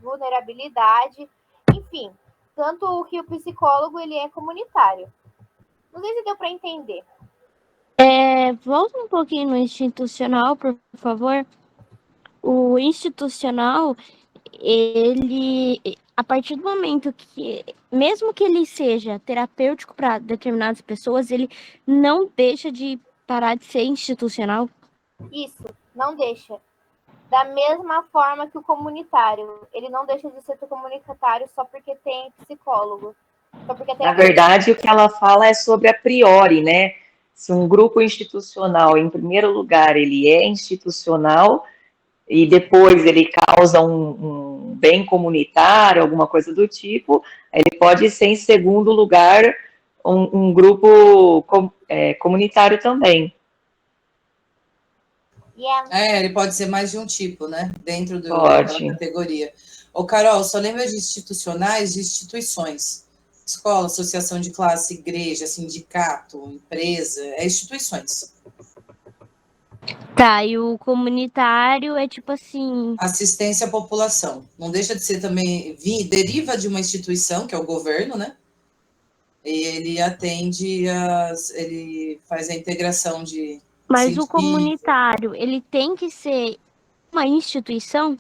vulnerabilidade, enfim. Tanto que o psicólogo, ele é comunitário. Não sei se deu para entender. Volta um pouquinho no institucional, por favor. O institucional, ele, a partir do momento que, mesmo que ele seja terapêutico para determinadas pessoas, ele não deixa de parar de ser institucional? Isso, não deixa. Da mesma forma que o comunitário. Ele não deixa de ser comunitário só porque tem psicólogo. Só porque tem Na verdade, o que ela fala é sobre a priori, né? Se um grupo institucional, em primeiro lugar, ele é institucional e depois ele causa um bem comunitário, alguma coisa do tipo, ele pode ser, em segundo lugar, um grupo comunitário também. Ele pode ser mais de um tipo, né? Dentro daquela Pode. categoria. Ô, Carol, só lembra de institucionais, de instituições. Escola, associação de classe, igreja, sindicato, empresa, instituições. Tá, e o comunitário é tipo assim... Assistência à população. Não deixa de ser também... Deriva de uma instituição, que é o governo, né? E ele atende, ele faz a integração de... Mas o comunitário, ele tem que ser uma instituição?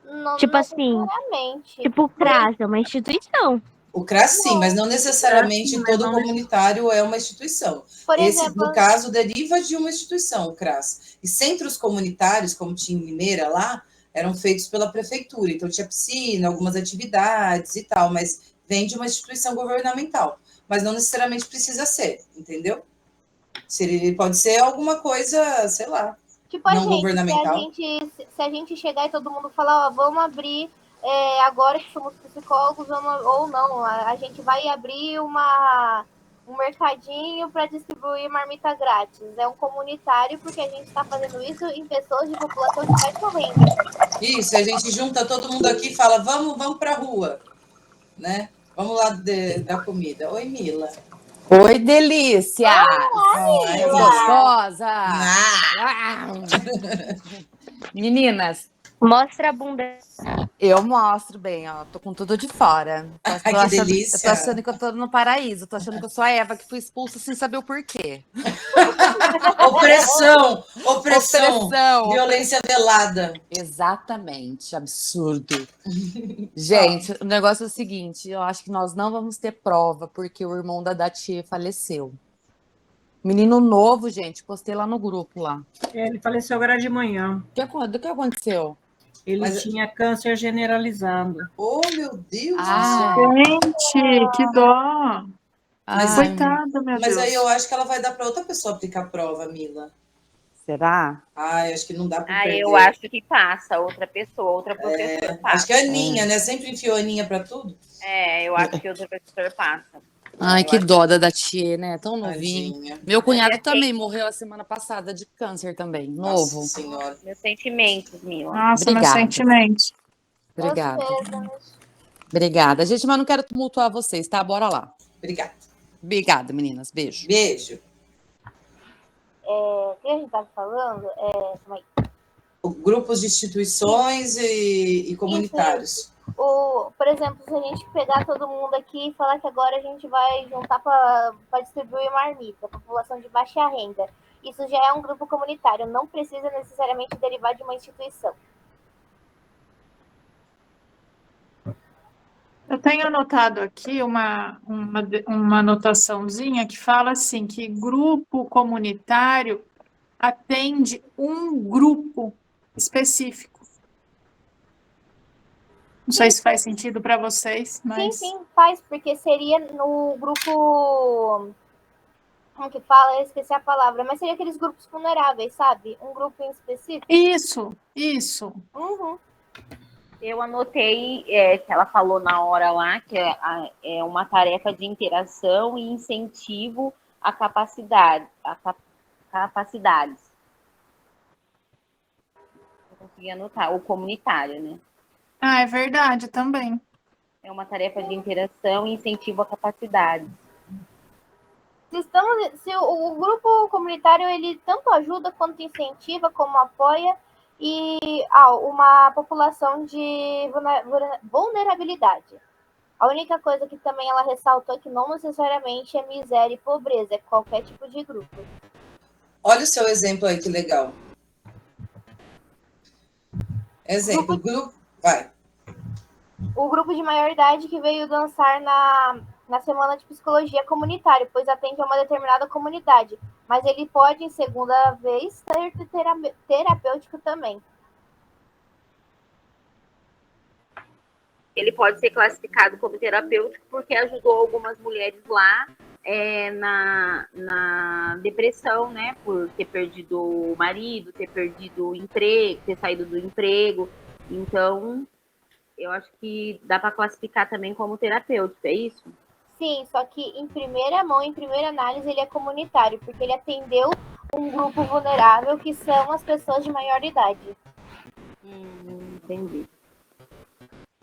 Não Tipo assim, necessariamente. tipo o CRAS é uma instituição. O CRAS sim, mas não necessariamente todo comunitário é uma instituição. Por Esse, exemplo, no caso, deriva de uma instituição, o CRAS. E centros comunitários, como tinha em Limeira lá, eram feitos pela prefeitura. Então tinha piscina, algumas atividades e tal, mas vem de uma instituição governamental. Mas não necessariamente precisa ser, entendeu? Ele pode ser alguma coisa, sei lá, tipo não governamental. se a gente chegar e todo mundo falar, ó, vamos abrir, agora que somos psicólogos, ou não, a gente vai abrir um mercadinho para distribuir marmita grátis. É um comunitário, porque a gente está fazendo isso em pessoas de população de baixa renda. Isso, a gente junta todo mundo aqui e fala, vamos para a rua, né? Vamos lá dar comida. Oi, Mila. Oi, delícia! Ai, gostosa! Ah. Meninas, mostra a bunda. Eu mostro bem, ó. Tô com tudo de fora. Que delícia! Eu tô achando que eu tô no paraíso. Tô achando que eu sou a Eva que foi expulsa sem saber o porquê. Opressão. Violência velada. Exatamente, absurdo. Gente, o negócio é o seguinte, eu acho que nós não vamos ter prova, porque o irmão da Dati faleceu. Menino novo, gente, postei lá no grupo lá. Ele faleceu agora de manhã. Do que aconteceu? Ele tinha câncer generalizado. Oh, meu Deus! Gente, que dó! Coitada, meu Deus. Mas aí eu acho que ela vai dar para outra pessoa aplicar a prova, Mila. Será? Eu acho que não dá para perder. Eu acho que passa, outra pessoa, outra professora passa. Acho que a Aninha, né? Sempre enfiou a Aninha para tudo. Eu acho que outra professora passa. Ai, que dó da Tia, né? Tão novinho. Tadinha. Meu cunhado também morreu a semana passada de câncer também, novo. Nossa Senhora. Meus sentimentos, Mila. Nossa, meus sentimentos. Obrigada. Obrigada. Gente, mas não quero tumultuar vocês, tá? Bora lá. Obrigada, meninas. Beijo. Beijo. O que a gente estava falando? Grupos de instituições e comunitários. Por exemplo, se a gente pegar todo mundo aqui e falar que agora a gente vai juntar para distribuir marmita, população de baixa renda, isso já é um grupo comunitário, não precisa necessariamente derivar de uma instituição. Eu tenho anotado aqui uma anotaçãozinha que fala assim, que grupo comunitário atende um grupo específico. Não sei se faz sentido para vocês, mas... Sim, faz, porque seria no grupo... Como que fala? Eu esqueci a palavra, mas seria aqueles grupos vulneráveis, sabe? Um grupo em específico. Isso. Uhum. Eu anotei que ela falou na hora lá, que é uma tarefa de interação e incentivo à capacidades. Eu consegui anotar, o comunitário, né? Ah, é verdade, também. É uma tarefa de interação e incentivo à capacidade. Se o grupo comunitário, ele tanto ajuda quanto incentiva, como apoia, e uma população de vulnerabilidade. A única coisa que também ela ressaltou é que não necessariamente é miséria e pobreza, é qualquer tipo de grupo. Olha o seu exemplo aí, que legal. Exemplo, grupo... Vai. O grupo de maior idade que veio dançar na Semana de Psicologia Comunitária, pois atende a uma determinada comunidade, mas ele pode, em segunda vez, ser terapêutico também. Ele pode ser classificado como terapêutico porque ajudou algumas mulheres lá na depressão, né? Por ter perdido o marido, ter perdido o emprego, ter saído do emprego. Então, eu acho que dá para classificar também como terapêutico, é isso? Sim, só que em primeira mão, em primeira análise, ele é comunitário, porque ele atendeu um grupo vulnerável, que são as pessoas de maior idade. Entendi.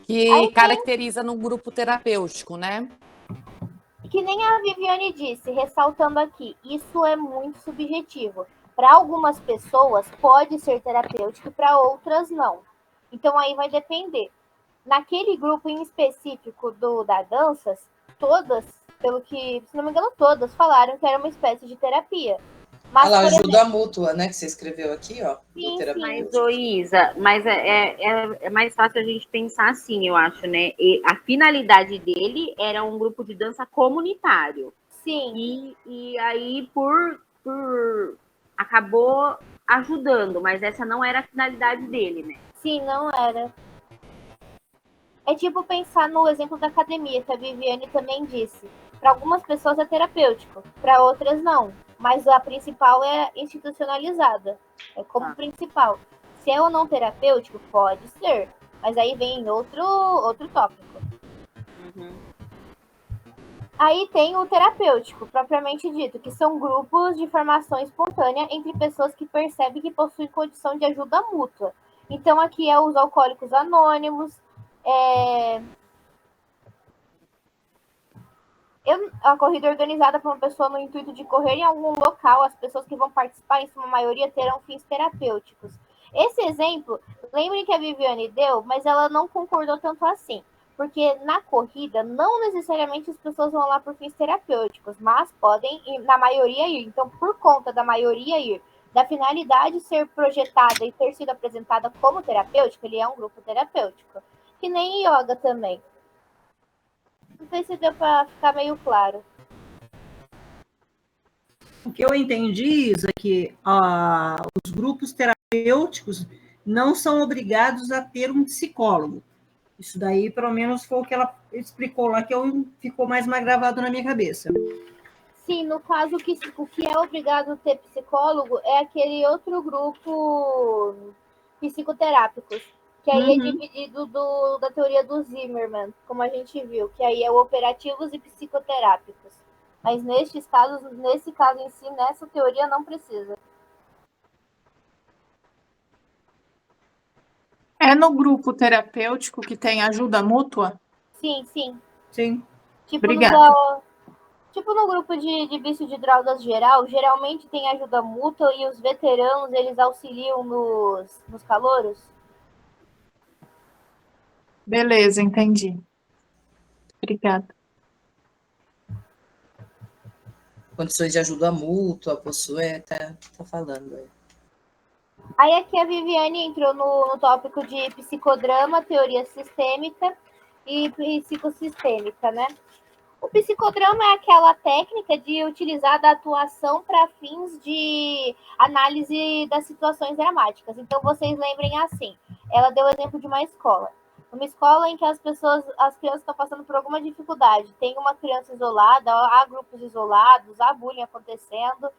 Que caracteriza no grupo terapêutico, né? Que nem a Viviane disse, ressaltando aqui, isso é muito subjetivo. Para algumas pessoas pode ser terapêutico, para outras não. Então aí vai depender. Naquele grupo em específico da danças, todas, pelo que, se não me engano, todas falaram que era uma espécie de terapia. Mas, Olha lá, ajuda mútua, né? Que você escreveu aqui, ó. Sim, mas, Isa, mas é mais fácil a gente pensar assim, eu acho, né? E a finalidade dele era um grupo de dança comunitário. Sim. E aí, por acabou ajudando, mas essa não era a finalidade dele, né? Sim, não era. É tipo pensar no exemplo da academia, que a Viviane também disse. Para algumas pessoas é terapêutico, para outras não. Mas a principal é institucionalizada. É como principal. Se é ou não terapêutico, pode ser. Mas aí vem outro tópico. Aí tem o terapêutico, propriamente dito, que são grupos de formação espontânea entre pessoas que percebem que possuem condição de ajuda mútua. Então aqui é os alcoólicos anônimos, a corrida organizada por uma pessoa no intuito de correr em algum local, as pessoas que vão participar, em sua maioria, terão fins terapêuticos. Esse exemplo, lembrem que a Viviane deu, mas ela não concordou tanto assim. Porque na corrida, não necessariamente as pessoas vão lá por fins terapêuticos, mas podem, na maioria, ir. Então, por conta da maioria ir, da finalidade ser projetada e ter sido apresentada como terapêutico, ele é um grupo terapêutico. Que nem yoga também. Não sei se deu para ficar meio claro. O que eu entendi, Isa, é que os grupos terapêuticos não são obrigados a ter um psicólogo. Isso daí, pelo menos, foi o que ela explicou lá, que ficou mais gravado na minha cabeça. Sim, no caso, o que é obrigado a ter psicólogo é aquele outro grupo psicoterápicos, que aí é dividido da teoria do Zimmermann, como a gente viu, que aí é o operativos e psicoterápicos. Mas nesse caso em si, nessa teoria não precisa. É no grupo terapêutico que tem ajuda mútua? Sim. Tipo, Obrigada. Tipo no grupo de vício de drogas geral, geralmente tem ajuda mútua e os veteranos, eles auxiliam nos calouros. Beleza, entendi. Obrigada. Condições de ajuda mútua, possui, tá falando aí. Aí aqui a Viviane entrou no tópico de psicodrama, teoria sistêmica e psicossistêmica, né? O psicodrama é aquela técnica de utilizar da atuação para fins de análise das situações dramáticas. Então, vocês lembrem assim, ela deu o exemplo de uma escola. Numa escola em que as crianças estão passando por alguma dificuldade, tem uma criança isolada, há grupos isolados, há bullying acontecendo,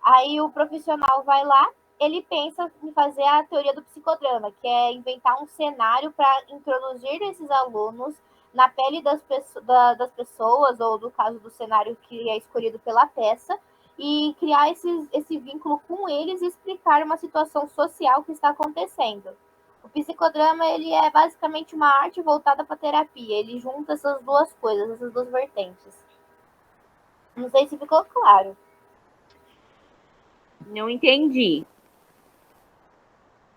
aí o profissional vai lá, ele pensa em fazer a teoria do psicodrama, que é inventar um cenário para introduzir esses alunos na pele das pessoas, ou no caso do cenário que é escolhido pela peça, e criar esse vínculo com eles e explicar uma situação social que está acontecendo. O psicodrama, ele é basicamente uma arte voltada para terapia, ele junta essas duas coisas, essas duas vertentes. Não sei se ficou claro. Não entendi.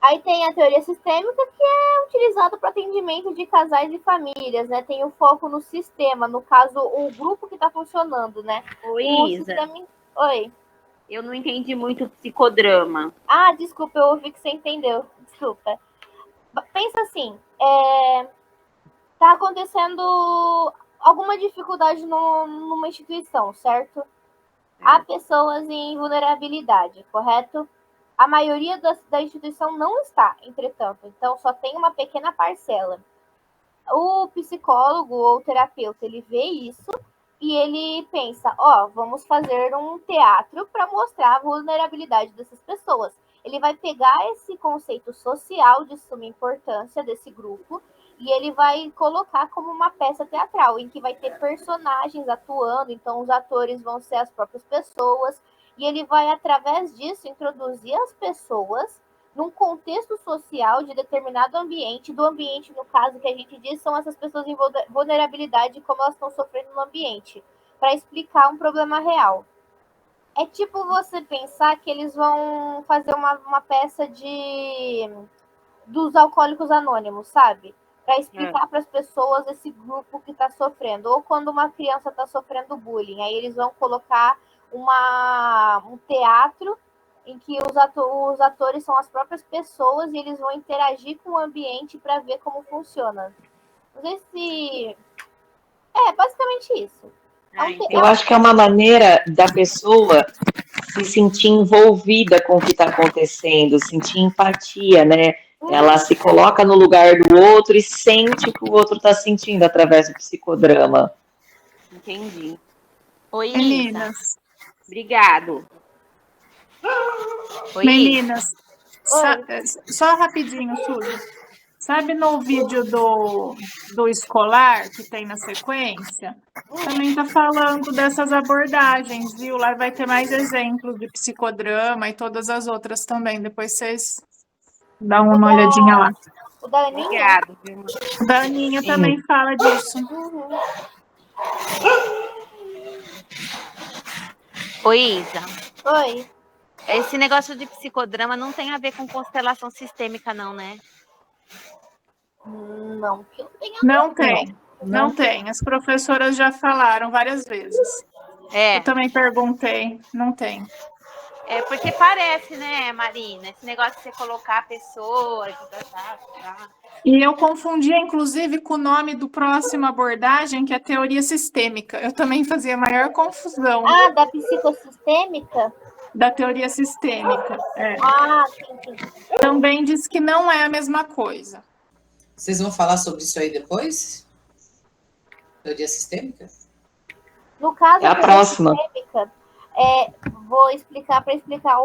Aí tem a teoria sistêmica, que é utilizada para atendimento de casais e famílias, né? Tem o foco no sistema, no caso, o grupo que está funcionando, né? Oi, Isa. Oi. Eu não entendi muito o psicodrama. Ah, desculpa, eu ouvi que você entendeu. Desculpa. Pensa assim, tá acontecendo alguma dificuldade numa instituição, certo? Há pessoas em vulnerabilidade, correto? A maioria da instituição não está, entretanto, então só tem uma pequena parcela. O psicólogo ou terapeuta, ele vê isso e ele pensa, vamos fazer um teatro para mostrar a vulnerabilidade dessas pessoas. Ele vai pegar esse conceito social de suma importância desse grupo e ele vai colocar como uma peça teatral, em que vai ter personagens atuando, então os atores vão ser as próprias pessoas, e ele vai, através disso, introduzir as pessoas num contexto social de determinado ambiente, do ambiente, no caso, que a gente diz, são essas pessoas em vulnerabilidade, como elas estão sofrendo no ambiente, para explicar um problema real. É tipo você pensar que eles vão fazer uma peça dos alcoólicos anônimos, sabe? Para explicar para as pessoas esse grupo que está sofrendo. Ou quando uma criança está sofrendo bullying, aí eles vão colocar um teatro em que os atores são as próprias pessoas e eles vão interagir com o ambiente para ver como funciona. Não sei se... É basicamente isso. Eu acho que é uma maneira da pessoa se sentir envolvida com o que está acontecendo, sentir empatia, né? Ela se coloca no lugar do outro e sente o que o outro está sentindo através do psicodrama. Entendi. Oi, Meninas. Isa. Obrigado. Oi, Meninas, só rapidinho, Suzy. Sabe no vídeo do escolar que tem na sequência? Também está falando dessas abordagens, viu? Lá vai ter mais exemplos de psicodrama e todas as outras também. Depois vocês dão uma olhadinha lá. O da Aninha? Obrigado. O da Aninha também fala disso. Oi, Isa. Oi. Esse negócio de psicodrama não tem a ver com constelação sistêmica, não, né? Não, que eu tenha. Não tem. Não tem. As professoras já falaram várias vezes. Eu também perguntei. Não tem. É porque parece, né, Marina? Esse negócio de você colocar a pessoa. E eu confundia, inclusive, com o nome do próximo abordagem, que é a teoria sistêmica. Eu também fazia maior confusão. Ah, da psicossistêmica? Da teoria sistêmica. Sim. Também diz que não é a mesma coisa. Vocês vão falar sobre isso aí depois? Teoria sistêmica? No caso é a próxima. Sistêmica, vou explicar para explicar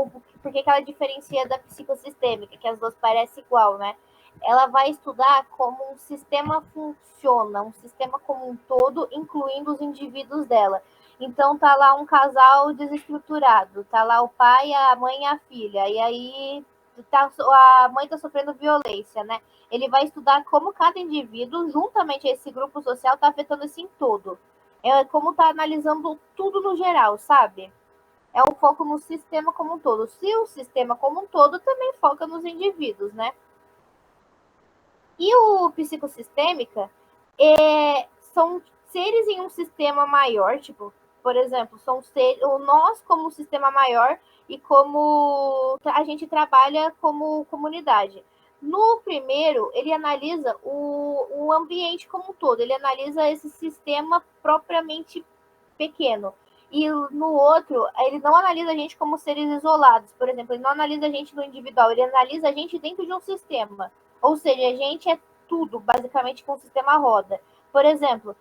por que ela diferencia da psicossistêmica, que as duas parecem igual, né? Ela vai estudar como um sistema funciona, um sistema como um todo, incluindo os indivíduos dela. Então tá lá um casal desestruturado, tá lá o pai, a mãe e a filha, e aí a mãe está sofrendo violência, né? Ele vai estudar como cada indivíduo, juntamente a esse grupo social, está afetando esse em todo. É como está analisando tudo no geral, sabe? É um foco no sistema como um todo. Se o sistema como um todo também foca nos indivíduos, né? E o psicossistêmica são seres em um sistema maior, tipo, por exemplo, são nós como um sistema maior e como a gente trabalha como comunidade. No primeiro, ele analisa o ambiente como um todo, ele analisa esse sistema propriamente pequeno. E no outro, ele não analisa a gente como seres isolados, por exemplo, ele não analisa a gente no individual, ele analisa a gente dentro de um sistema. Ou seja, a gente tudo, basicamente, que um sistema roda. Por exemplo,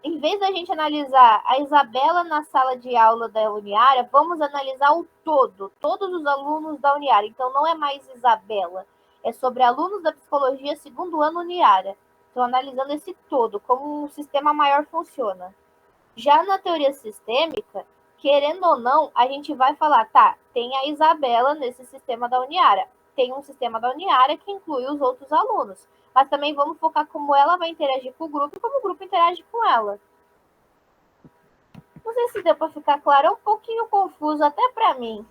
em vez da gente analisar a Isabela na sala de aula da Uniara, vamos analisar o todo, todos os alunos da Uniara. Então, não é mais Isabela, é sobre alunos da psicologia segundo ano Uniara. Estou analisando esse todo, como um sistema maior funciona. Já na teoria sistêmica, querendo ou não, a gente vai falar, tá, tem a Isabela nesse sistema da Uniara, tem um sistema da Uniara que inclui os outros alunos, mas também vamos focar como ela vai interagir com o grupo e como o grupo interage com ela. Não sei se deu para ficar claro, é um pouquinho confuso até para mim.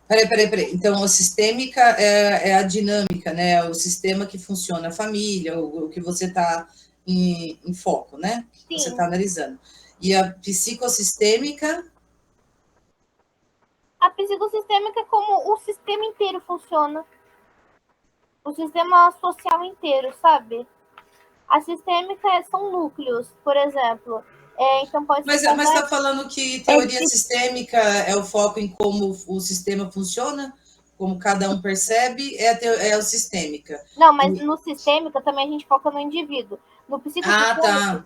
Peraí. Então, a sistêmica é a dinâmica, né? O sistema que funciona, a família, o que você está em foco, né? Sim. Você está analisando. E a psicossistêmica? A psicossistêmica é como o sistema inteiro funciona. O sistema social inteiro, sabe? A sistêmica são núcleos, por exemplo. Então pode Mas ser. Mas está falando que teoria sistêmica é o foco em como o sistema funciona? Como cada um percebe, é o sistêmica. Não, mas no sistêmica também a gente foca no indivíduo. No psicossistêmica,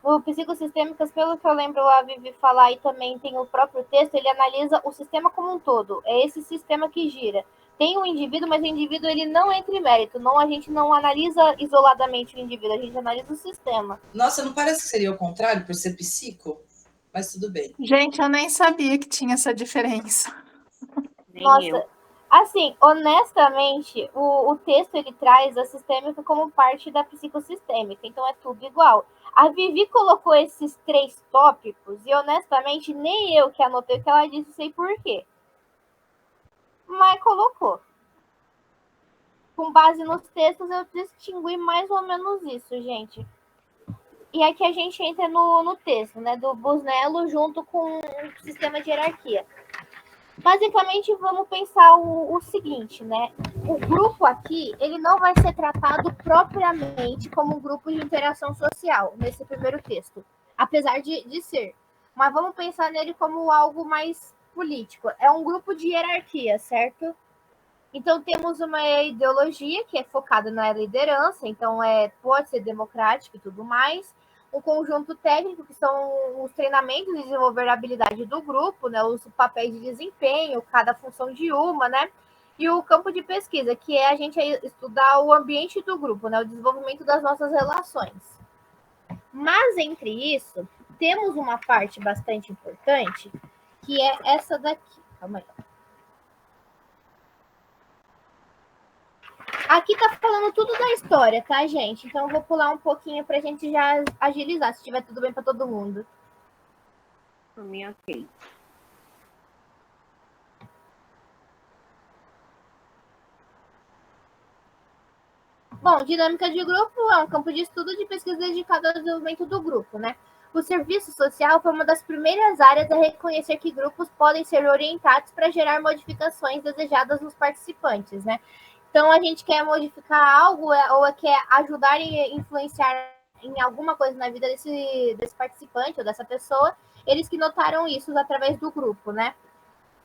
O psicossistêmicas, pelo que eu lembro a Vivi falar, e também tem o próprio texto, ele analisa o sistema como um todo. É esse sistema que gira. Tem um indivíduo, mas o indivíduo ele não entra em mérito. Não, a gente não analisa isoladamente o indivíduo, a gente analisa o sistema. Nossa, não parece que seria o contrário, por ser psico? Mas tudo bem. Gente, eu nem sabia que tinha essa diferença. Nossa, assim, honestamente, o texto ele traz a sistêmica como parte da psicossistêmica, então é tudo igual. A Vivi colocou esses 3 tópicos e, honestamente, nem eu que anotei o que ela disse sei por quê. Mas colocou. Com base nos textos, eu distingui mais ou menos isso, gente. E aqui a gente entra no texto, né, do Busnello junto com o sistema de hierarquia. Basicamente, vamos pensar o seguinte, né? O grupo aqui, ele não vai ser tratado propriamente como um grupo de interação social, nesse primeiro texto, apesar de ser. Mas vamos pensar nele como algo mais político. É um grupo de hierarquia, certo? Então, temos uma ideologia que é focada na liderança, então pode ser democrática e tudo mais. Um conjunto técnico, que são os treinamentos de desenvolver a habilidade do grupo, né, os papéis de desempenho, cada função de uma, né? E o campo de pesquisa, que é a gente estudar o ambiente do grupo, né, o desenvolvimento das nossas relações. Mas, entre isso, temos uma parte bastante importante, que é essa daqui. Calma aí. Aqui tá falando tudo da história, tá, gente? Então eu vou pular um pouquinho pra gente já agilizar, se tiver tudo bem pra todo mundo. Por mim, ok. Bom, dinâmica de grupo é um campo de estudo de pesquisa dedicado ao desenvolvimento do grupo, né? O serviço social foi uma das primeiras áreas a reconhecer que grupos podem ser orientados para gerar modificações desejadas nos participantes, né? Então, a gente quer modificar algo ou quer ajudar a influenciar em alguma coisa na vida desse participante ou dessa pessoa, eles que notaram isso através do grupo, né?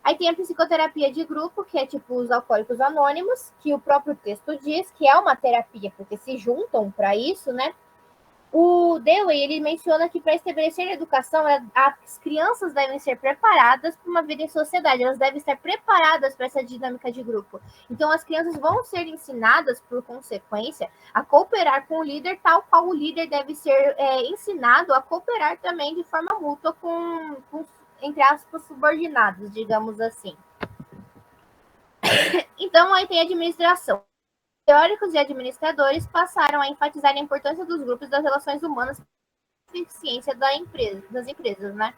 Aí tem a psicoterapia de grupo, que é tipo os alcoólicos anônimos, que o próprio texto diz que é uma terapia, porque se juntam para isso, né? O Dewey, ele menciona que para estabelecer a educação, as crianças devem ser preparadas para uma vida em sociedade, elas devem estar preparadas para essa dinâmica de grupo. Então, as crianças vão ser ensinadas, por consequência, a cooperar com o líder, tal qual o líder deve ser ensinado a cooperar também de forma mútua com entre aspas, subordinados, digamos assim. Então, aí tem a administração. Teóricos e administradores passaram a enfatizar a importância dos grupos das relações humanas para a eficiência das empresas, né?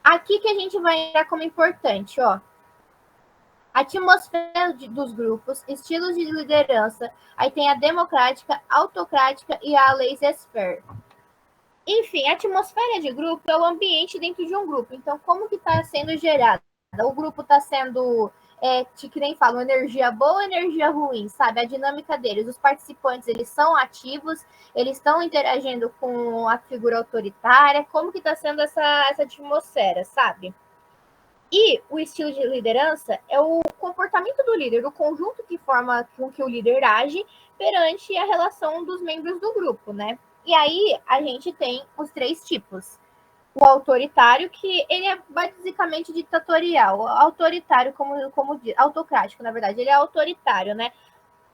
Aqui que a gente vai entrar como importante, ó. Atmosfera dos grupos, estilos de liderança, aí tem a democrática, autocrática e a laissez-faire. Enfim, a atmosfera de grupo é o ambiente dentro de um grupo. Então, como que está sendo gerada? O grupo está sendo, que nem falam, energia boa, energia ruim, sabe? A dinâmica deles. Os participantes, eles são ativos, eles estão interagindo com a figura autoritária. Como que está sendo essa atmosfera, sabe? E o estilo de liderança é o comportamento do líder, do conjunto que forma com que o líder age perante a relação dos membros do grupo, né? E aí a gente tem os 3 tipos. O autoritário, que ele é basicamente ditatorial. Autoritário, como autocrático, na verdade. Ele é autoritário, né?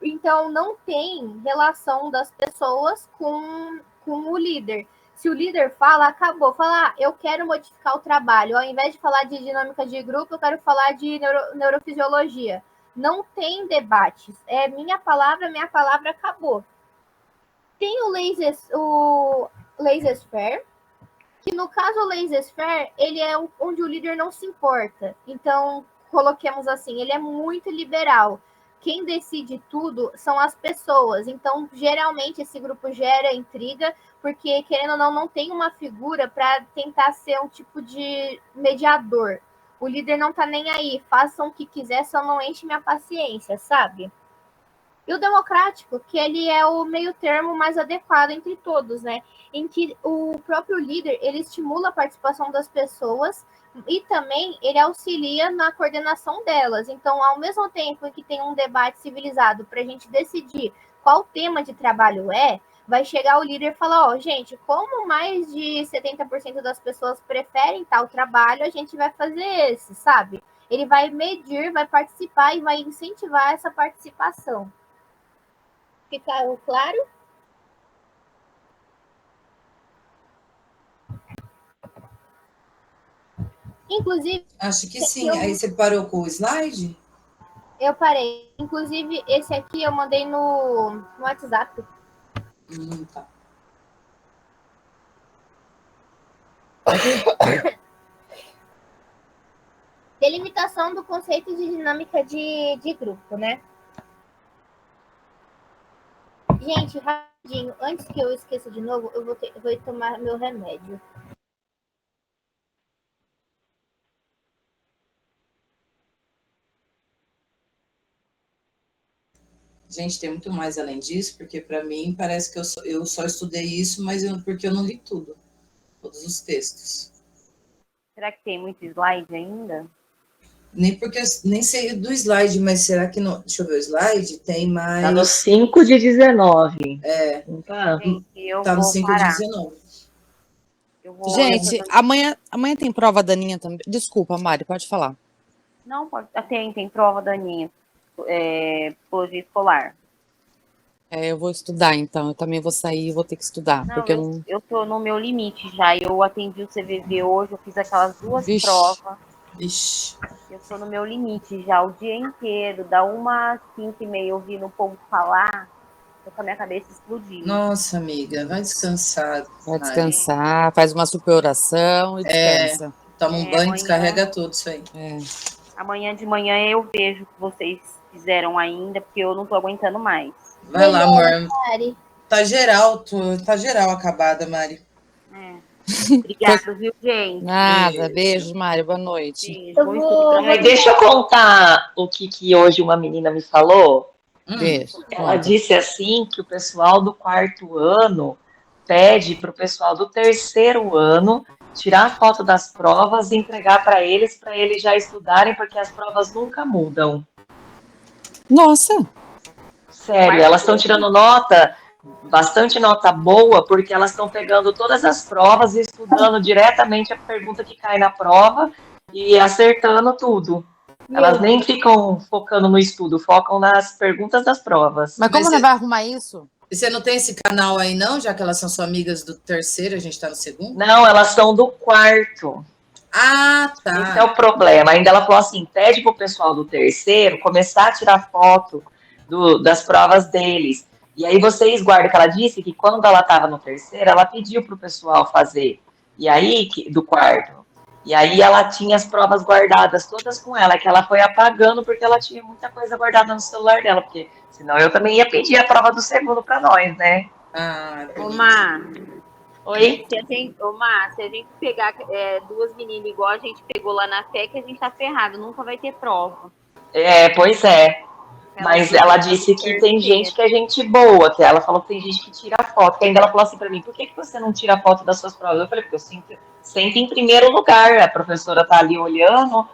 Então, não tem relação das pessoas com o líder. Se o líder fala, acabou. Fala, eu quero modificar o trabalho. Ao invés de falar de dinâmica de grupo, eu quero falar de neurofisiologia. Não tem debates. É minha palavra, acabou. Tem o laissez-faire, que no caso o laissez-faire, ele é onde o líder não se importa. Então, coloquemos assim, ele é muito liberal. Quem decide tudo são as pessoas. Então, geralmente, esse grupo gera intriga, porque, querendo ou não tem uma figura para tentar ser um tipo de mediador. O líder não tá nem aí, façam o que quiser, só não enche minha paciência, sabe? E o democrático, que ele é o meio termo mais adequado entre todos, né? Em que o próprio líder, ele estimula a participação das pessoas e também ele auxilia na coordenação delas. Então, ao mesmo tempo que tem um debate civilizado para a gente decidir qual tema de trabalho vai chegar o líder e falar, ó, gente, como mais de 70% das pessoas preferem tal trabalho, a gente vai fazer esse, sabe? Ele vai medir, vai participar e vai incentivar essa participação. Ficou claro? Inclusive... Acho que sim. Aí você parou com o slide? Eu parei. Inclusive, esse aqui eu mandei no WhatsApp. Tá. Delimitação do conceito de dinâmica de grupo, né? Gente, rapidinho, antes que eu esqueça de novo, eu vou tomar meu remédio. Gente, tem muito mais além disso, porque para mim parece que eu só estudei isso, mas porque eu não li tudo, todos os textos. Será que tem muito slide ainda? Nem sei do slide, mas será que não... Deixa eu ver o slide, tem mais... Tá no 5 de 19. É. Tá, tá no 5 de 19. Gente, amanhã tem prova da Aninha também. Desculpa, Mari, pode falar. Não, pode. Tem prova da Aninha. Psicologia escolar. Eu vou estudar, então. Eu também vou sair e vou ter que estudar. Não, porque eu tô no meu limite já. Eu atendi o CVV hoje, eu fiz aquelas 2 Vixe. provas. Vixe. Eu tô no meu limite já o dia inteiro. Da 1h às 5h30 ouvindo o povo falar, tô com a minha cabeça explodindo. Nossa, amiga, vai descansar. Vai descansar, faz uma super oração e descansa. Toma um banho, amanhã... descarrega tudo isso aí. Amanhã de manhã eu vejo o que vocês fizeram ainda, porque eu não tô aguentando mais. Vai lá, amor. Mari. Tá geral acabada, Mari. Obrigada, viu, gente? Nada, beijo, Mari, boa noite. Deixa eu contar o que hoje uma menina me falou. Ela disse assim que o pessoal do 4º ano pede para o pessoal do 3º ano tirar a foto das provas e entregar para eles já estudarem, porque as provas nunca mudam. Nossa! Sério, elas estão tirando bastante nota boa, porque elas estão pegando todas as provas e estudando diretamente a pergunta que cai na prova e acertando tudo. Elas nem ficam focando no estudo, focam nas perguntas das provas. Mas como você vai arrumar isso? E você não tem esse canal aí não, já que elas são suas amigas do 3º, a gente tá no 2º? Não, elas são do 4º. Ah, tá. Esse é o problema. Ainda ela falou assim, pede pro pessoal do 3º começar a tirar foto das provas deles. E aí vocês guardam que ela disse que quando ela estava no 3º, ela pediu pro pessoal fazer. E aí, do 4º. E aí ela tinha as provas guardadas todas com ela, que ela foi apagando porque ela tinha muita coisa guardada no celular dela, porque senão eu também ia pedir a prova do 2º para nós, né? Ô, Má. Oi? Se a gente pegar 2 meninas igual a gente pegou lá na FEC, a gente tá ferrado, nunca vai ter prova. Pois é. Mas ela disse que tem gente que é gente boa, que ela falou que tem gente que tira foto, que ainda ela falou assim pra mim, por que você não tira foto das suas provas? Eu falei, porque eu sempre em primeiro lugar, a professora tá ali olhando,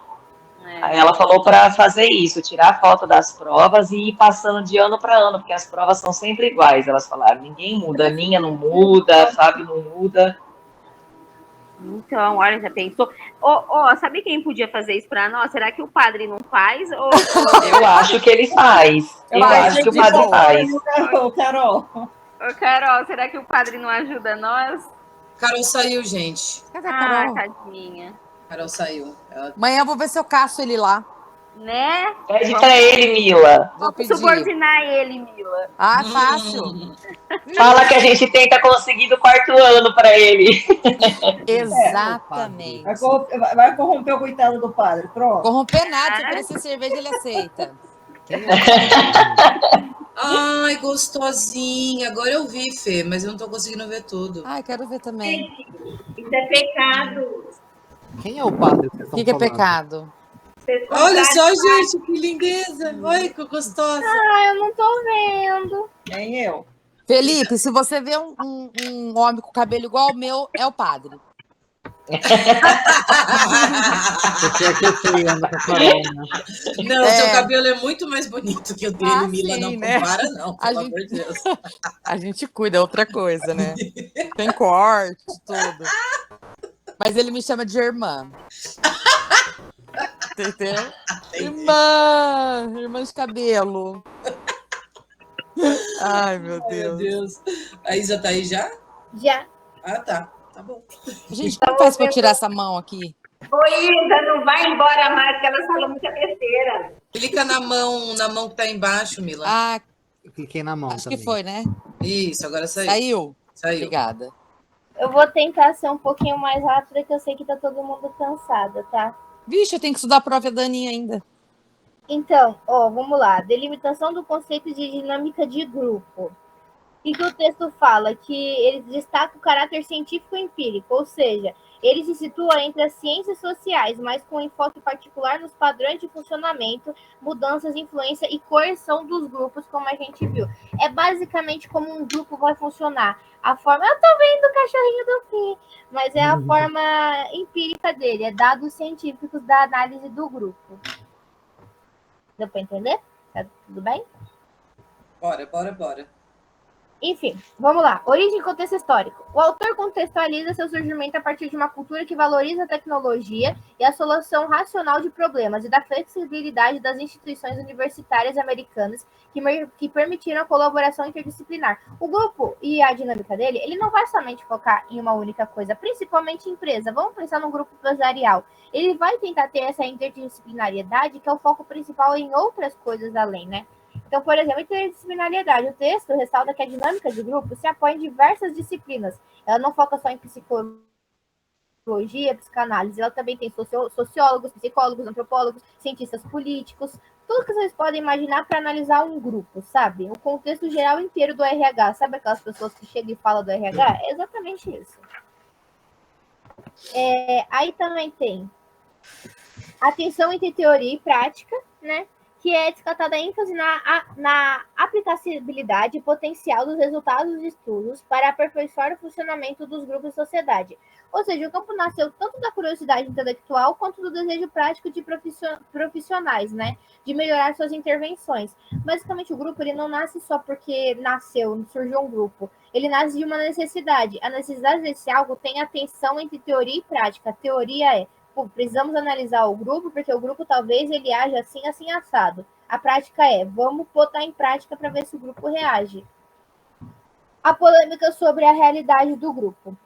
Aí ela falou para fazer isso, tirar a foto das provas e ir passando de ano para ano, porque as provas são sempre iguais. Elas falaram, ninguém muda, a minha não muda, a Fábio não muda. Então, olha, já pensou? Sabe quem podia fazer isso para nós? Será que o padre não faz? Eu acho que ele faz. Eu acho que o padre faz. Carol. Ô, Carol, será que o padre não ajuda nós? Carol saiu, gente. Cadê a Carol? Tadinha. Carol saiu. Amanhã eu vou ver se eu caço ele lá. Né? Pede pra ele, Mila. Vamos subordinar ele, Mila. Ah, fácil. Fala que a gente tenta conseguir do 4º ano para ele. Exatamente. Vai corromper o coitado do padre, pronto. Corromper nada, se oferecer cerveja, ele aceita. Ai, gostosinha. Agora eu vi, Fê, mas eu não tô conseguindo ver tudo. Ai, quero ver também. Isso é pecado. Quem é o padre que vocês O estão que é falando? pecado? Olha só, gente, que lindeza. Olha que gostosa. Ah, eu não tô vendo. Nem eu. Felipe, se você vê um homem com cabelo igual ao meu, é o padre. Porque aqui eu sei, anda com a Carol, né? Não, seu cabelo é muito mais bonito que o dele, Mila. sim, Não né? compara, não, A pelo gente- amor de Deus. A gente cuida, é outra coisa, né? Tem corte, tudo. Mas ele me chama de irmã. Entendeu? Irmã de cabelo. Ai, meu Ai, meu Deus. Deus. A Isa tá aí já? Já. Ah, tá. Tá bom. Gente, como faz pra eu tirar essa mão aqui? Oi, Isa, não vai embora mais, que ela falou muita besteira. Clica na mão que tá embaixo, Mila. Ah, Eu cliquei na mão acho também. que foi, né? Isso, agora saiu. Saiu? Saiu. Obrigada. Eu vou tentar ser um pouquinho mais rápida, que eu sei que tá todo mundo cansado, tá? Vixe, eu tenho que estudar a prova da Aninha ainda. Então, vamos lá. Delimitação do conceito de dinâmica de grupo. E que o texto fala que ele destaca o caráter científico e empírico, ou seja, ele se situa entre as ciências sociais, mas com enfoque particular nos padrões de funcionamento, mudanças, influência e coerção dos grupos, como a gente viu. É basicamente como um grupo vai funcionar. A forma, eu tô vendo o cachorrinho do fim, mas é a forma empírica dele, é dados científicos da análise do grupo. Deu para entender? Tá tudo bem? Bora. Enfim, vamos lá. Origem e contexto histórico. O autor contextualiza seu surgimento a partir de uma cultura que valoriza a tecnologia e a solução racional de problemas e da flexibilidade das instituições universitárias americanas que permitiram a colaboração interdisciplinar. O grupo e a dinâmica dele, ele não vai somente focar em uma única coisa, principalmente empresa. Vamos pensar num grupo empresarial. Ele vai tentar ter essa interdisciplinariedade, que é o foco principal em outras coisas além, né? Então, por exemplo, interdisciplinariedade. O texto ressalta que a dinâmica de grupo se apoia em diversas disciplinas. Ela não foca só em psicologia, psicanálise. Ela também tem sociólogos, psicólogos, antropólogos, cientistas políticos. Tudo que vocês podem imaginar para analisar um grupo, sabe? O contexto geral inteiro do RH. Sabe aquelas pessoas que chegam e falam do RH? É exatamente isso. Aí também tem a tensão entre teoria e prática, né? Que é descartada a ênfase na aplicabilidade e potencial dos resultados dos estudos para aperfeiçoar o funcionamento dos grupos de sociedade. Ou seja, o campo nasceu tanto da curiosidade intelectual quanto do desejo prático de profissionais, né? De melhorar suas intervenções. Basicamente, o grupo ele não nasce só porque surgiu um grupo. Ele nasce de uma necessidade. A necessidade desse algo tem a tensão entre teoria e prática. A teoria precisamos analisar o grupo, porque o grupo talvez ele haja assim, assim, assado. A prática vamos botar em prática para ver se o grupo reage. A polêmica sobre a realidade do grupo.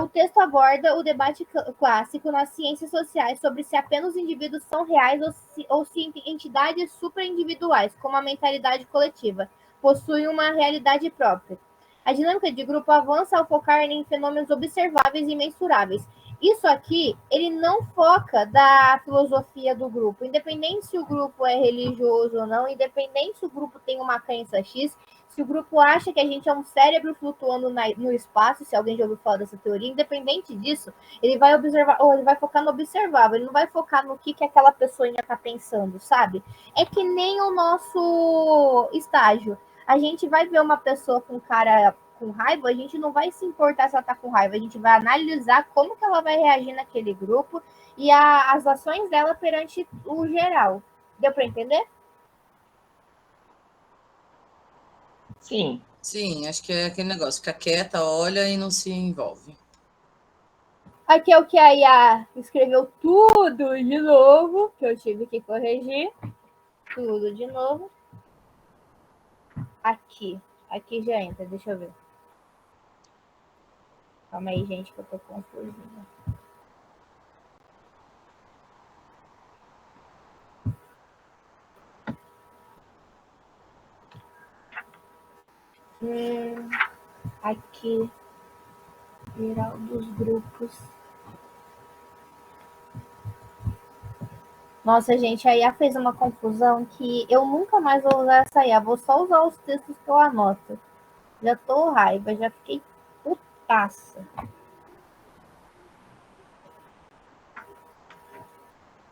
O texto aborda o debate clássico nas ciências sociais sobre se apenas os indivíduos são reais ou se entidades superindividuais, como a mentalidade coletiva, possuem uma realidade própria. A dinâmica de grupo avança ao focar em fenômenos observáveis e mensuráveis. Isso aqui, ele não foca da filosofia do grupo, independente se o grupo é religioso ou não, independente se o grupo tem uma crença X, se o grupo acha que a gente é um cérebro flutuando no espaço, se alguém já ouviu falar dessa teoria, independente disso, ele vai observar, ou ele vai focar no observável, ele não vai focar no que aquela pessoinha está pensando, sabe? É que nem o nosso estágio. A gente vai ver uma pessoa com com raiva, a gente não vai se importar se ela tá com raiva, a gente vai analisar como que ela vai reagir naquele grupo e as ações dela perante o geral. Deu para entender? Sim. Sim, acho que é aquele negócio, fica quieta, olha e não se envolve. Aqui é o que a Iá escreveu tudo de novo, que eu tive que corrigir. Tudo de novo. Aqui já entra, deixa eu ver. Calma aí, gente, que eu tô confusa. Aqui, geral dos grupos. Nossa, gente, a IA fez uma confusão que eu nunca mais vou usar essa IA. Vou só usar os textos que eu anoto. Já tô raiva, já fiquei putaça.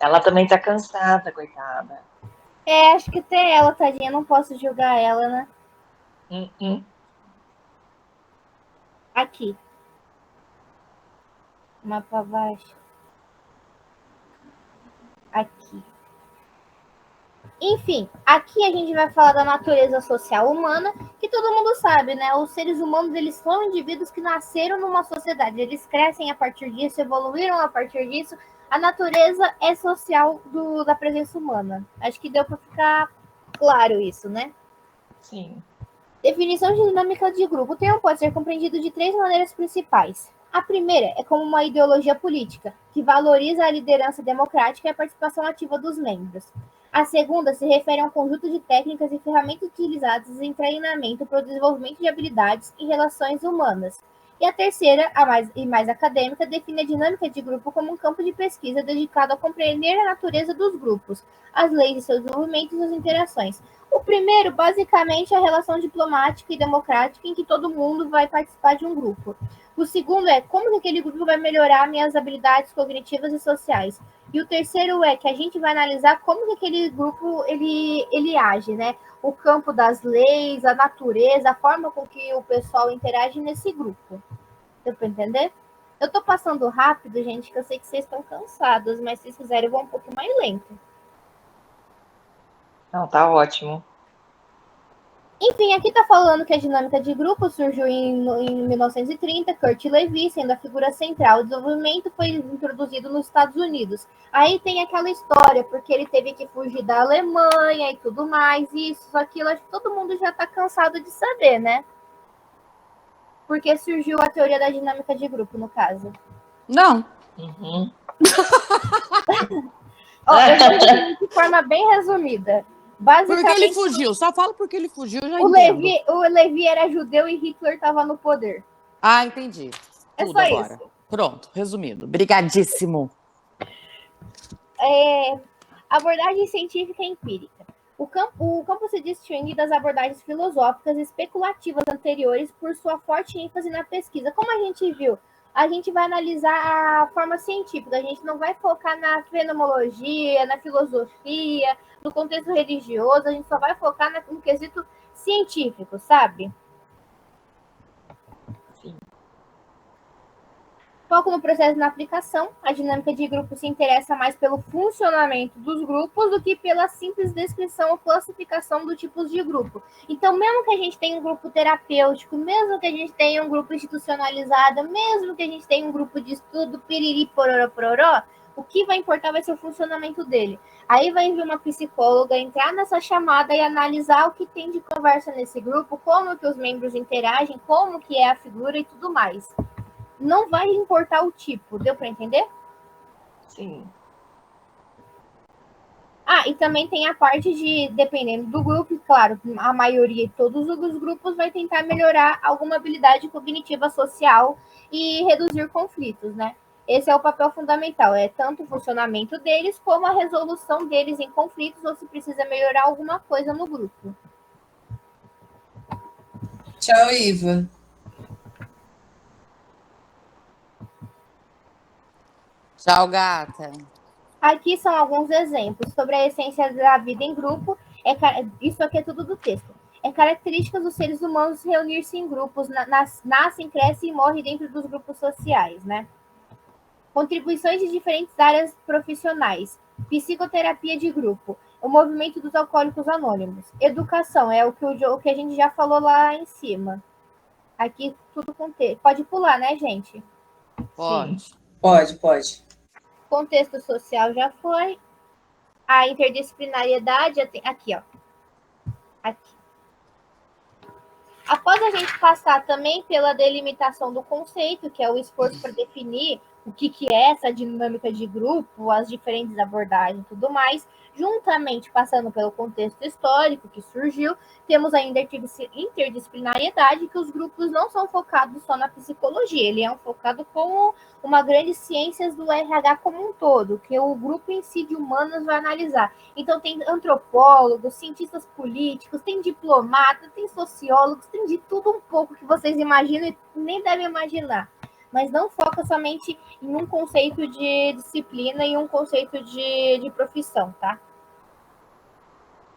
Ela também tá cansada, coitada. É, acho que até ela, tadinha, não posso julgar ela, né? Aqui. Mapa baixo. Aqui. Enfim, aqui a gente vai falar da natureza social humana, que todo mundo sabe, né? Os seres humanos, eles são indivíduos que nasceram numa sociedade, eles crescem a partir disso, evoluíram a partir disso. A natureza é social da presença humana. Acho que deu para ficar claro isso, né? Sim. Definição de dinâmica de grupo. O termo pode ser compreendido de 3 maneiras principais. A primeira é como uma ideologia política, que valoriza a liderança democrática e a participação ativa dos membros. A segunda se refere a um conjunto de técnicas e ferramentas utilizadas em treinamento para o desenvolvimento de habilidades e relações humanas. E a terceira, mais acadêmica, define a dinâmica de grupo como um campo de pesquisa dedicado a compreender a natureza dos grupos, as leis de seus desenvolvimentos e suas interações. O primeiro, basicamente, é a relação diplomática e democrática em que todo mundo vai participar de um grupo. O segundo é como que aquele grupo vai melhorar minhas habilidades cognitivas e sociais. E o terceiro é que a gente vai analisar como que aquele grupo ele age, né? O campo das leis, a natureza, a forma com que o pessoal interage nesse grupo. Deu para entender? Eu tô passando rápido, gente, que eu sei que vocês estão cansados, mas se vocês quiserem eu vou um pouco mais lento. Não, tá ótimo. Enfim, aqui está falando que a dinâmica de grupo surgiu em 1930, Kurt Lewin, sendo a figura central. O desenvolvimento foi introduzido nos Estados Unidos. Aí tem aquela história, porque ele teve que fugir da Alemanha e tudo mais, isso, aquilo, acho que todo mundo já está cansado de saber, né? Porque surgiu a teoria da dinâmica de grupo, no caso. Não. Eu vou definir de forma bem resumida. Porque ele fugiu, só falo porque ele fugiu, já o entendo. O Levi era judeu e Hitler estava no poder. Ah, entendi. É Tudo só agora. isso. Pronto, resumido. Brigadíssimo. Abordagem científica e empírica. O campo se distingue das abordagens filosóficas e especulativas anteriores por sua forte ênfase na pesquisa. Como a gente viu, a gente vai analisar a forma científica, a gente não vai focar na fenomenologia, na filosofia, no contexto religioso, a gente só vai focar no quesito científico, sabe? Sim. Foco no processo na aplicação, a dinâmica de grupo se interessa mais pelo funcionamento dos grupos do que pela simples descrição ou classificação dos tipos de grupo. Então, mesmo que a gente tenha um grupo terapêutico, mesmo que a gente tenha um grupo institucionalizado, mesmo que a gente tenha um grupo de estudo, piriri, pororó, pororó, o que vai importar vai ser o funcionamento dele. Aí vai vir uma psicóloga entrar nessa chamada e analisar o que tem de conversa nesse grupo, como que os membros interagem, como que é a figura e tudo mais. Não vai importar o tipo, deu para entender? Sim. E também tem a parte de, dependendo do grupo, claro, a maioria, todos os grupos vai tentar melhorar alguma habilidade cognitiva social e reduzir conflitos, né? Esse é o papel fundamental, é tanto o funcionamento deles como a resolução deles em conflitos ou se precisa melhorar alguma coisa no grupo. Tchau, Iva. Tchau, gata. Aqui são alguns exemplos sobre a essência da vida em grupo. Isso aqui é tudo do texto. É característica dos seres humanos reunir-se em grupos, nascem, crescem e morrem dentro dos grupos sociais, né? Contribuições de diferentes áreas profissionais. Psicoterapia de grupo. O movimento dos alcoólicos anônimos. Educação, é o que a gente já falou lá em cima. Aqui tudo contexto. Pode pular, né, gente? Pode. Pode. Contexto social já foi. A interdisciplinariedade, aqui, ó. Aqui. Após a gente passar também pela delimitação do conceito, que é o esforço para definir o que é essa dinâmica de grupo, as diferentes abordagens e tudo mais, juntamente passando pelo contexto histórico que surgiu, temos a interdisciplinariedade, que os grupos não são focados só na psicologia, ele é focado como uma grande ciência do RH como um todo, que o grupo em si de humanas vai analisar. Então tem antropólogos, cientistas políticos, tem diplomatas, tem sociólogos, tem de tudo um pouco que vocês imaginam e nem devem imaginar. Mas não foca somente em um conceito de disciplina e um conceito de profissão, tá?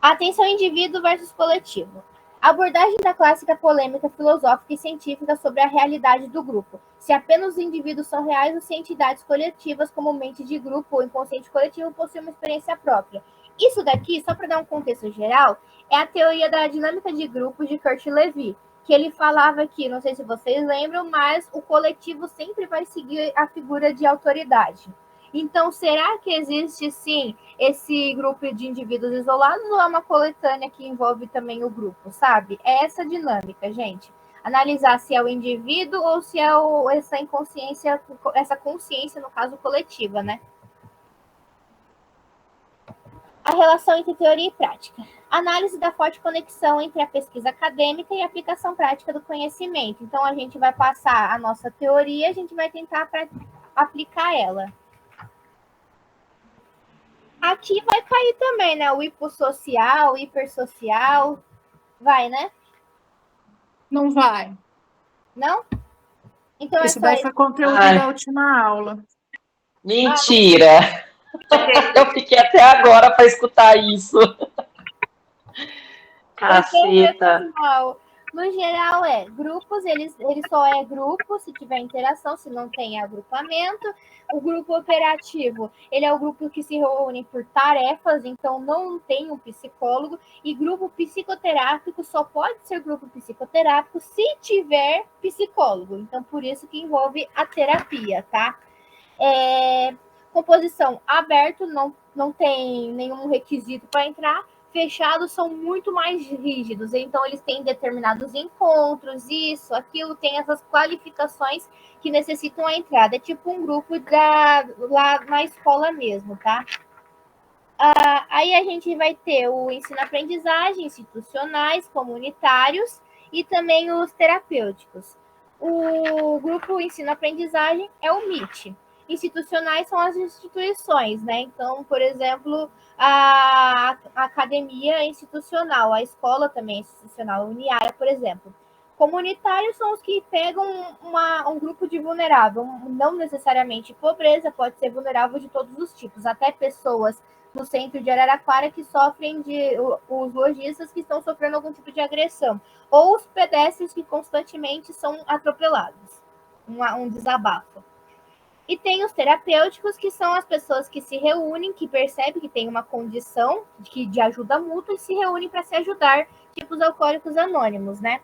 Atenção indivíduo versus coletivo. A abordagem da clássica polêmica filosófica e científica sobre a realidade do grupo. Se apenas os indivíduos são reais ou se entidades coletivas, como mente de grupo ou inconsciente coletivo, possuem uma experiência própria. Isso daqui, só para dar um contexto geral, é a teoria da dinâmica de grupos de Kurt Lewin, que ele falava aqui, não sei se vocês lembram, mas o coletivo sempre vai seguir a figura de autoridade. Então, será que existe, sim, esse grupo de indivíduos isolados ou é uma coletânea que envolve também o grupo, sabe? É essa dinâmica, gente. Analisar se é o indivíduo ou se é essa inconsciência, essa consciência, no caso, coletiva, né? A relação entre teoria e prática. Análise da forte conexão entre a pesquisa acadêmica e a aplicação prática do conhecimento. Então, a gente vai passar a nossa teoria, a gente vai tentar aplicar ela. Aqui vai cair também, né? O hipossocial, o hipersocial. Vai, né? Não vai. Não? Então Isso daí foi conteúdo da última aula. Mentira! Eu fiquei até agora para escutar isso. Caceta. No geral, grupos, ele só é grupo se tiver interação, se não tem agrupamento. O grupo operativo, ele é o grupo que se reúne por tarefas, então não tem um psicólogo. E grupo psicoterápico só pode ser grupo psicoterápico se tiver psicólogo. Então, por isso que envolve a terapia, tá? Composição aberto, não tem nenhum requisito para entrar. Fechados são muito mais rígidos, então eles têm determinados encontros, isso, aquilo, tem essas qualificações que necessitam a entrada. É tipo um grupo lá na escola mesmo, tá? Aí a gente vai ter o ensino-aprendizagem, institucionais, comunitários e também os terapêuticos. O grupo ensino-aprendizagem é o MIT. Institucionais são as instituições, né? Então, por exemplo, a academia é institucional, a escola também é institucional, a Uniara, por exemplo. Comunitários são os que pegam um grupo de vulnerável, não necessariamente pobreza, pode ser vulnerável de todos os tipos, até pessoas no centro de Araraquara que sofrem os lojistas que estão sofrendo algum tipo de agressão, ou os pedestres que constantemente são atropelados, um desabafo. E tem os terapêuticos, que são as pessoas que se reúnem, que percebem que tem uma condição de ajuda mútua e se reúnem para se ajudar, tipo os alcoólicos anônimos, né?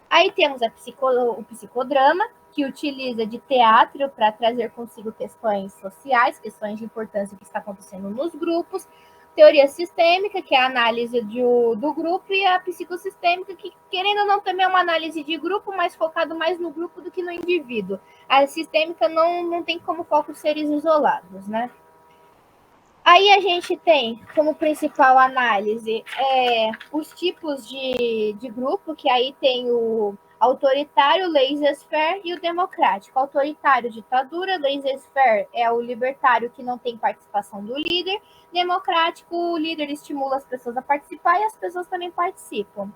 Aí temos o psicodrama, que utiliza de teatro para trazer consigo questões sociais, questões de importância que está acontecendo nos grupos. Teoria sistêmica, que é a análise do grupo, e a psicossistêmica, que, querendo ou não, também é uma análise de grupo, mas focado mais no grupo do que no indivíduo. A sistêmica não tem como foco seres isolados, né? Aí a gente tem como principal análise os tipos de grupo, que aí tem o autoritário, laissez-faire e o democrático. Autoritário, ditadura; laissez-faire é o libertário, que não tem participação do líder; democrático, o líder estimula as pessoas a participar e as pessoas também participam.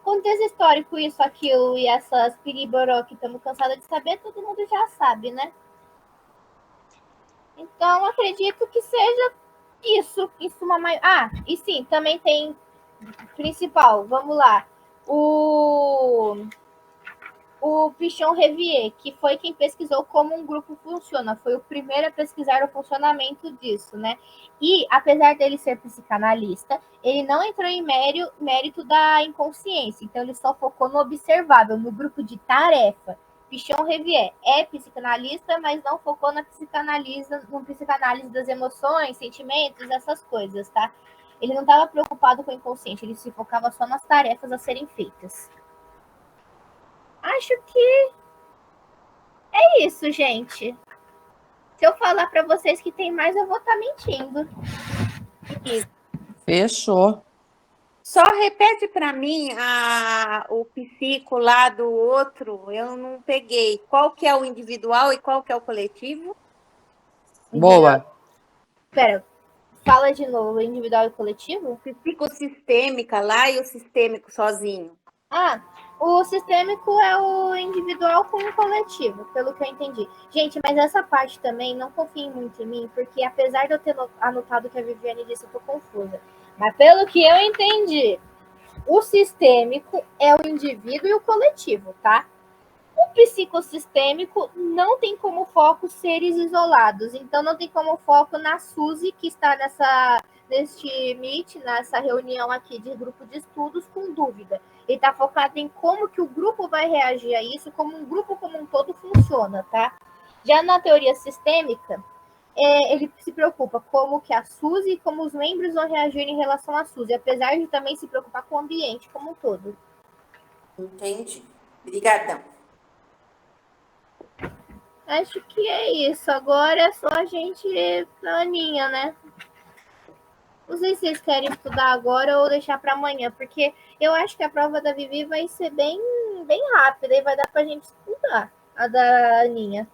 Contexto histórico, isso, aquilo e essas piriboró que estamos cansados de saber, todo mundo já sabe, né? Então, acredito que seja isso. E sim, também tem principal, vamos lá. O Pichon-Rivière, que foi quem pesquisou como um grupo funciona, foi o primeiro a pesquisar o funcionamento disso, né? E, apesar dele ser psicanalista, ele não entrou em mérito da inconsciência, então ele só focou no observável, no grupo de tarefa. Pichon-Rivière é psicanalista, mas não focou na psicanálise das emoções, sentimentos, essas coisas, tá? Ele não estava preocupado com o inconsciente, ele se focava só nas tarefas a serem feitas. Acho que é isso, gente. Se eu falar para vocês que tem mais, eu vou estar mentindo. Fechou. Só repete para mim o psico lá do outro, eu não peguei. Qual que é o individual e qual que é o coletivo? Boa. Espera, fala de novo, o individual e o coletivo? Psicossistêmica lá e o sistêmico sozinho. Ah, o sistêmico é o individual com o coletivo, pelo que eu entendi. Gente, mas essa parte também, não confiem muito em mim, porque apesar de eu ter anotado o que a Viviane disse, eu tô confusa. Mas pelo que eu entendi, o sistêmico é o indivíduo e o coletivo, tá? O psicossistêmico não tem como foco seres isolados, então não tem como foco na Suzy, que está neste meet, nessa reunião aqui de grupo de estudos com dúvida. Ele está focado em como que o grupo vai reagir a isso, como um grupo como um todo funciona, tá? Já na teoria sistêmica, ele se preocupa como que a Suzy e como os membros vão reagir em relação à Suzy, apesar de também se preocupar com o ambiente como um todo. Entendi. Obrigadão. Acho que é isso. Agora é só a gente na Aninha, né? Não sei se vocês querem estudar agora ou deixar para amanhã, porque eu acho que a prova da Vivi vai ser bem rápida e vai dar para a gente estudar a da Aninha.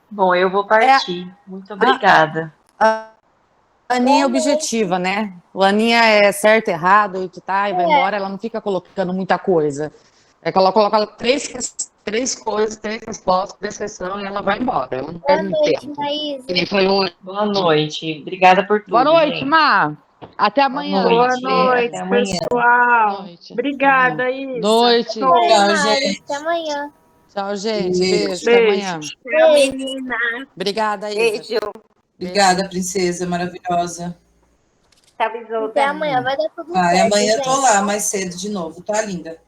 Bom, eu vou partir. Muito obrigada. A Aninha é objetiva, né? O Aninha é certo, errado, e vai embora, ela não fica colocando muita coisa. É que ela coloca três coisas, 3 respostas, 3 questões e ela vai embora. Ela não perde tempo. Boa noite. Obrigada por tudo. Boa noite, gente. Má. Até amanhã. Boa noite, Até amanhã. pessoal. Obrigada, Isa. Noite. Tchau, gente. Até amanhã. Tchau, gente. Beijo. Até amanhã. Tchau, menina. Obrigada, Isa. Beijo. Obrigada, princesa maravilhosa. Até amanhã, vai dar tudo Vai, certo. amanhã eu tô gente. lá mais cedo de novo, tá, linda?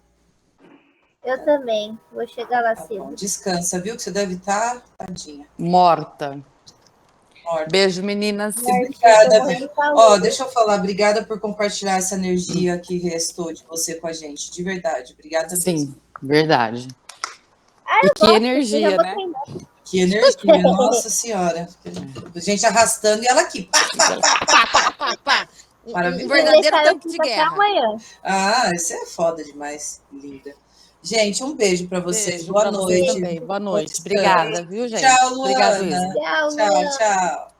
Eu também. Vou chegar lá Tá cedo. bom, descansa, viu? Que você deve estar tadinha. Morta. Beijo, meninas. Obrigada. Ó, deixa eu falar, obrigada por compartilhar essa energia que restou de você com a gente, de verdade. Obrigada mesmo. Sim, verdade. E que energia, né? Que energia, nossa senhora. A gente arrastando e ela aqui. Pá, pá, pá, pá, pá, pá. Maravilhoso. Um verdadeiro tanque de Até guerra. amanhã. Ah, isso é foda demais, linda. Gente, um beijo para vocês. Beijo Boa pra vocês noite. também. Boa noite. Descanse. Obrigada, viu, gente? Tchau, Luana. Obrigado, Isa. Tchau, Tchau, tchau.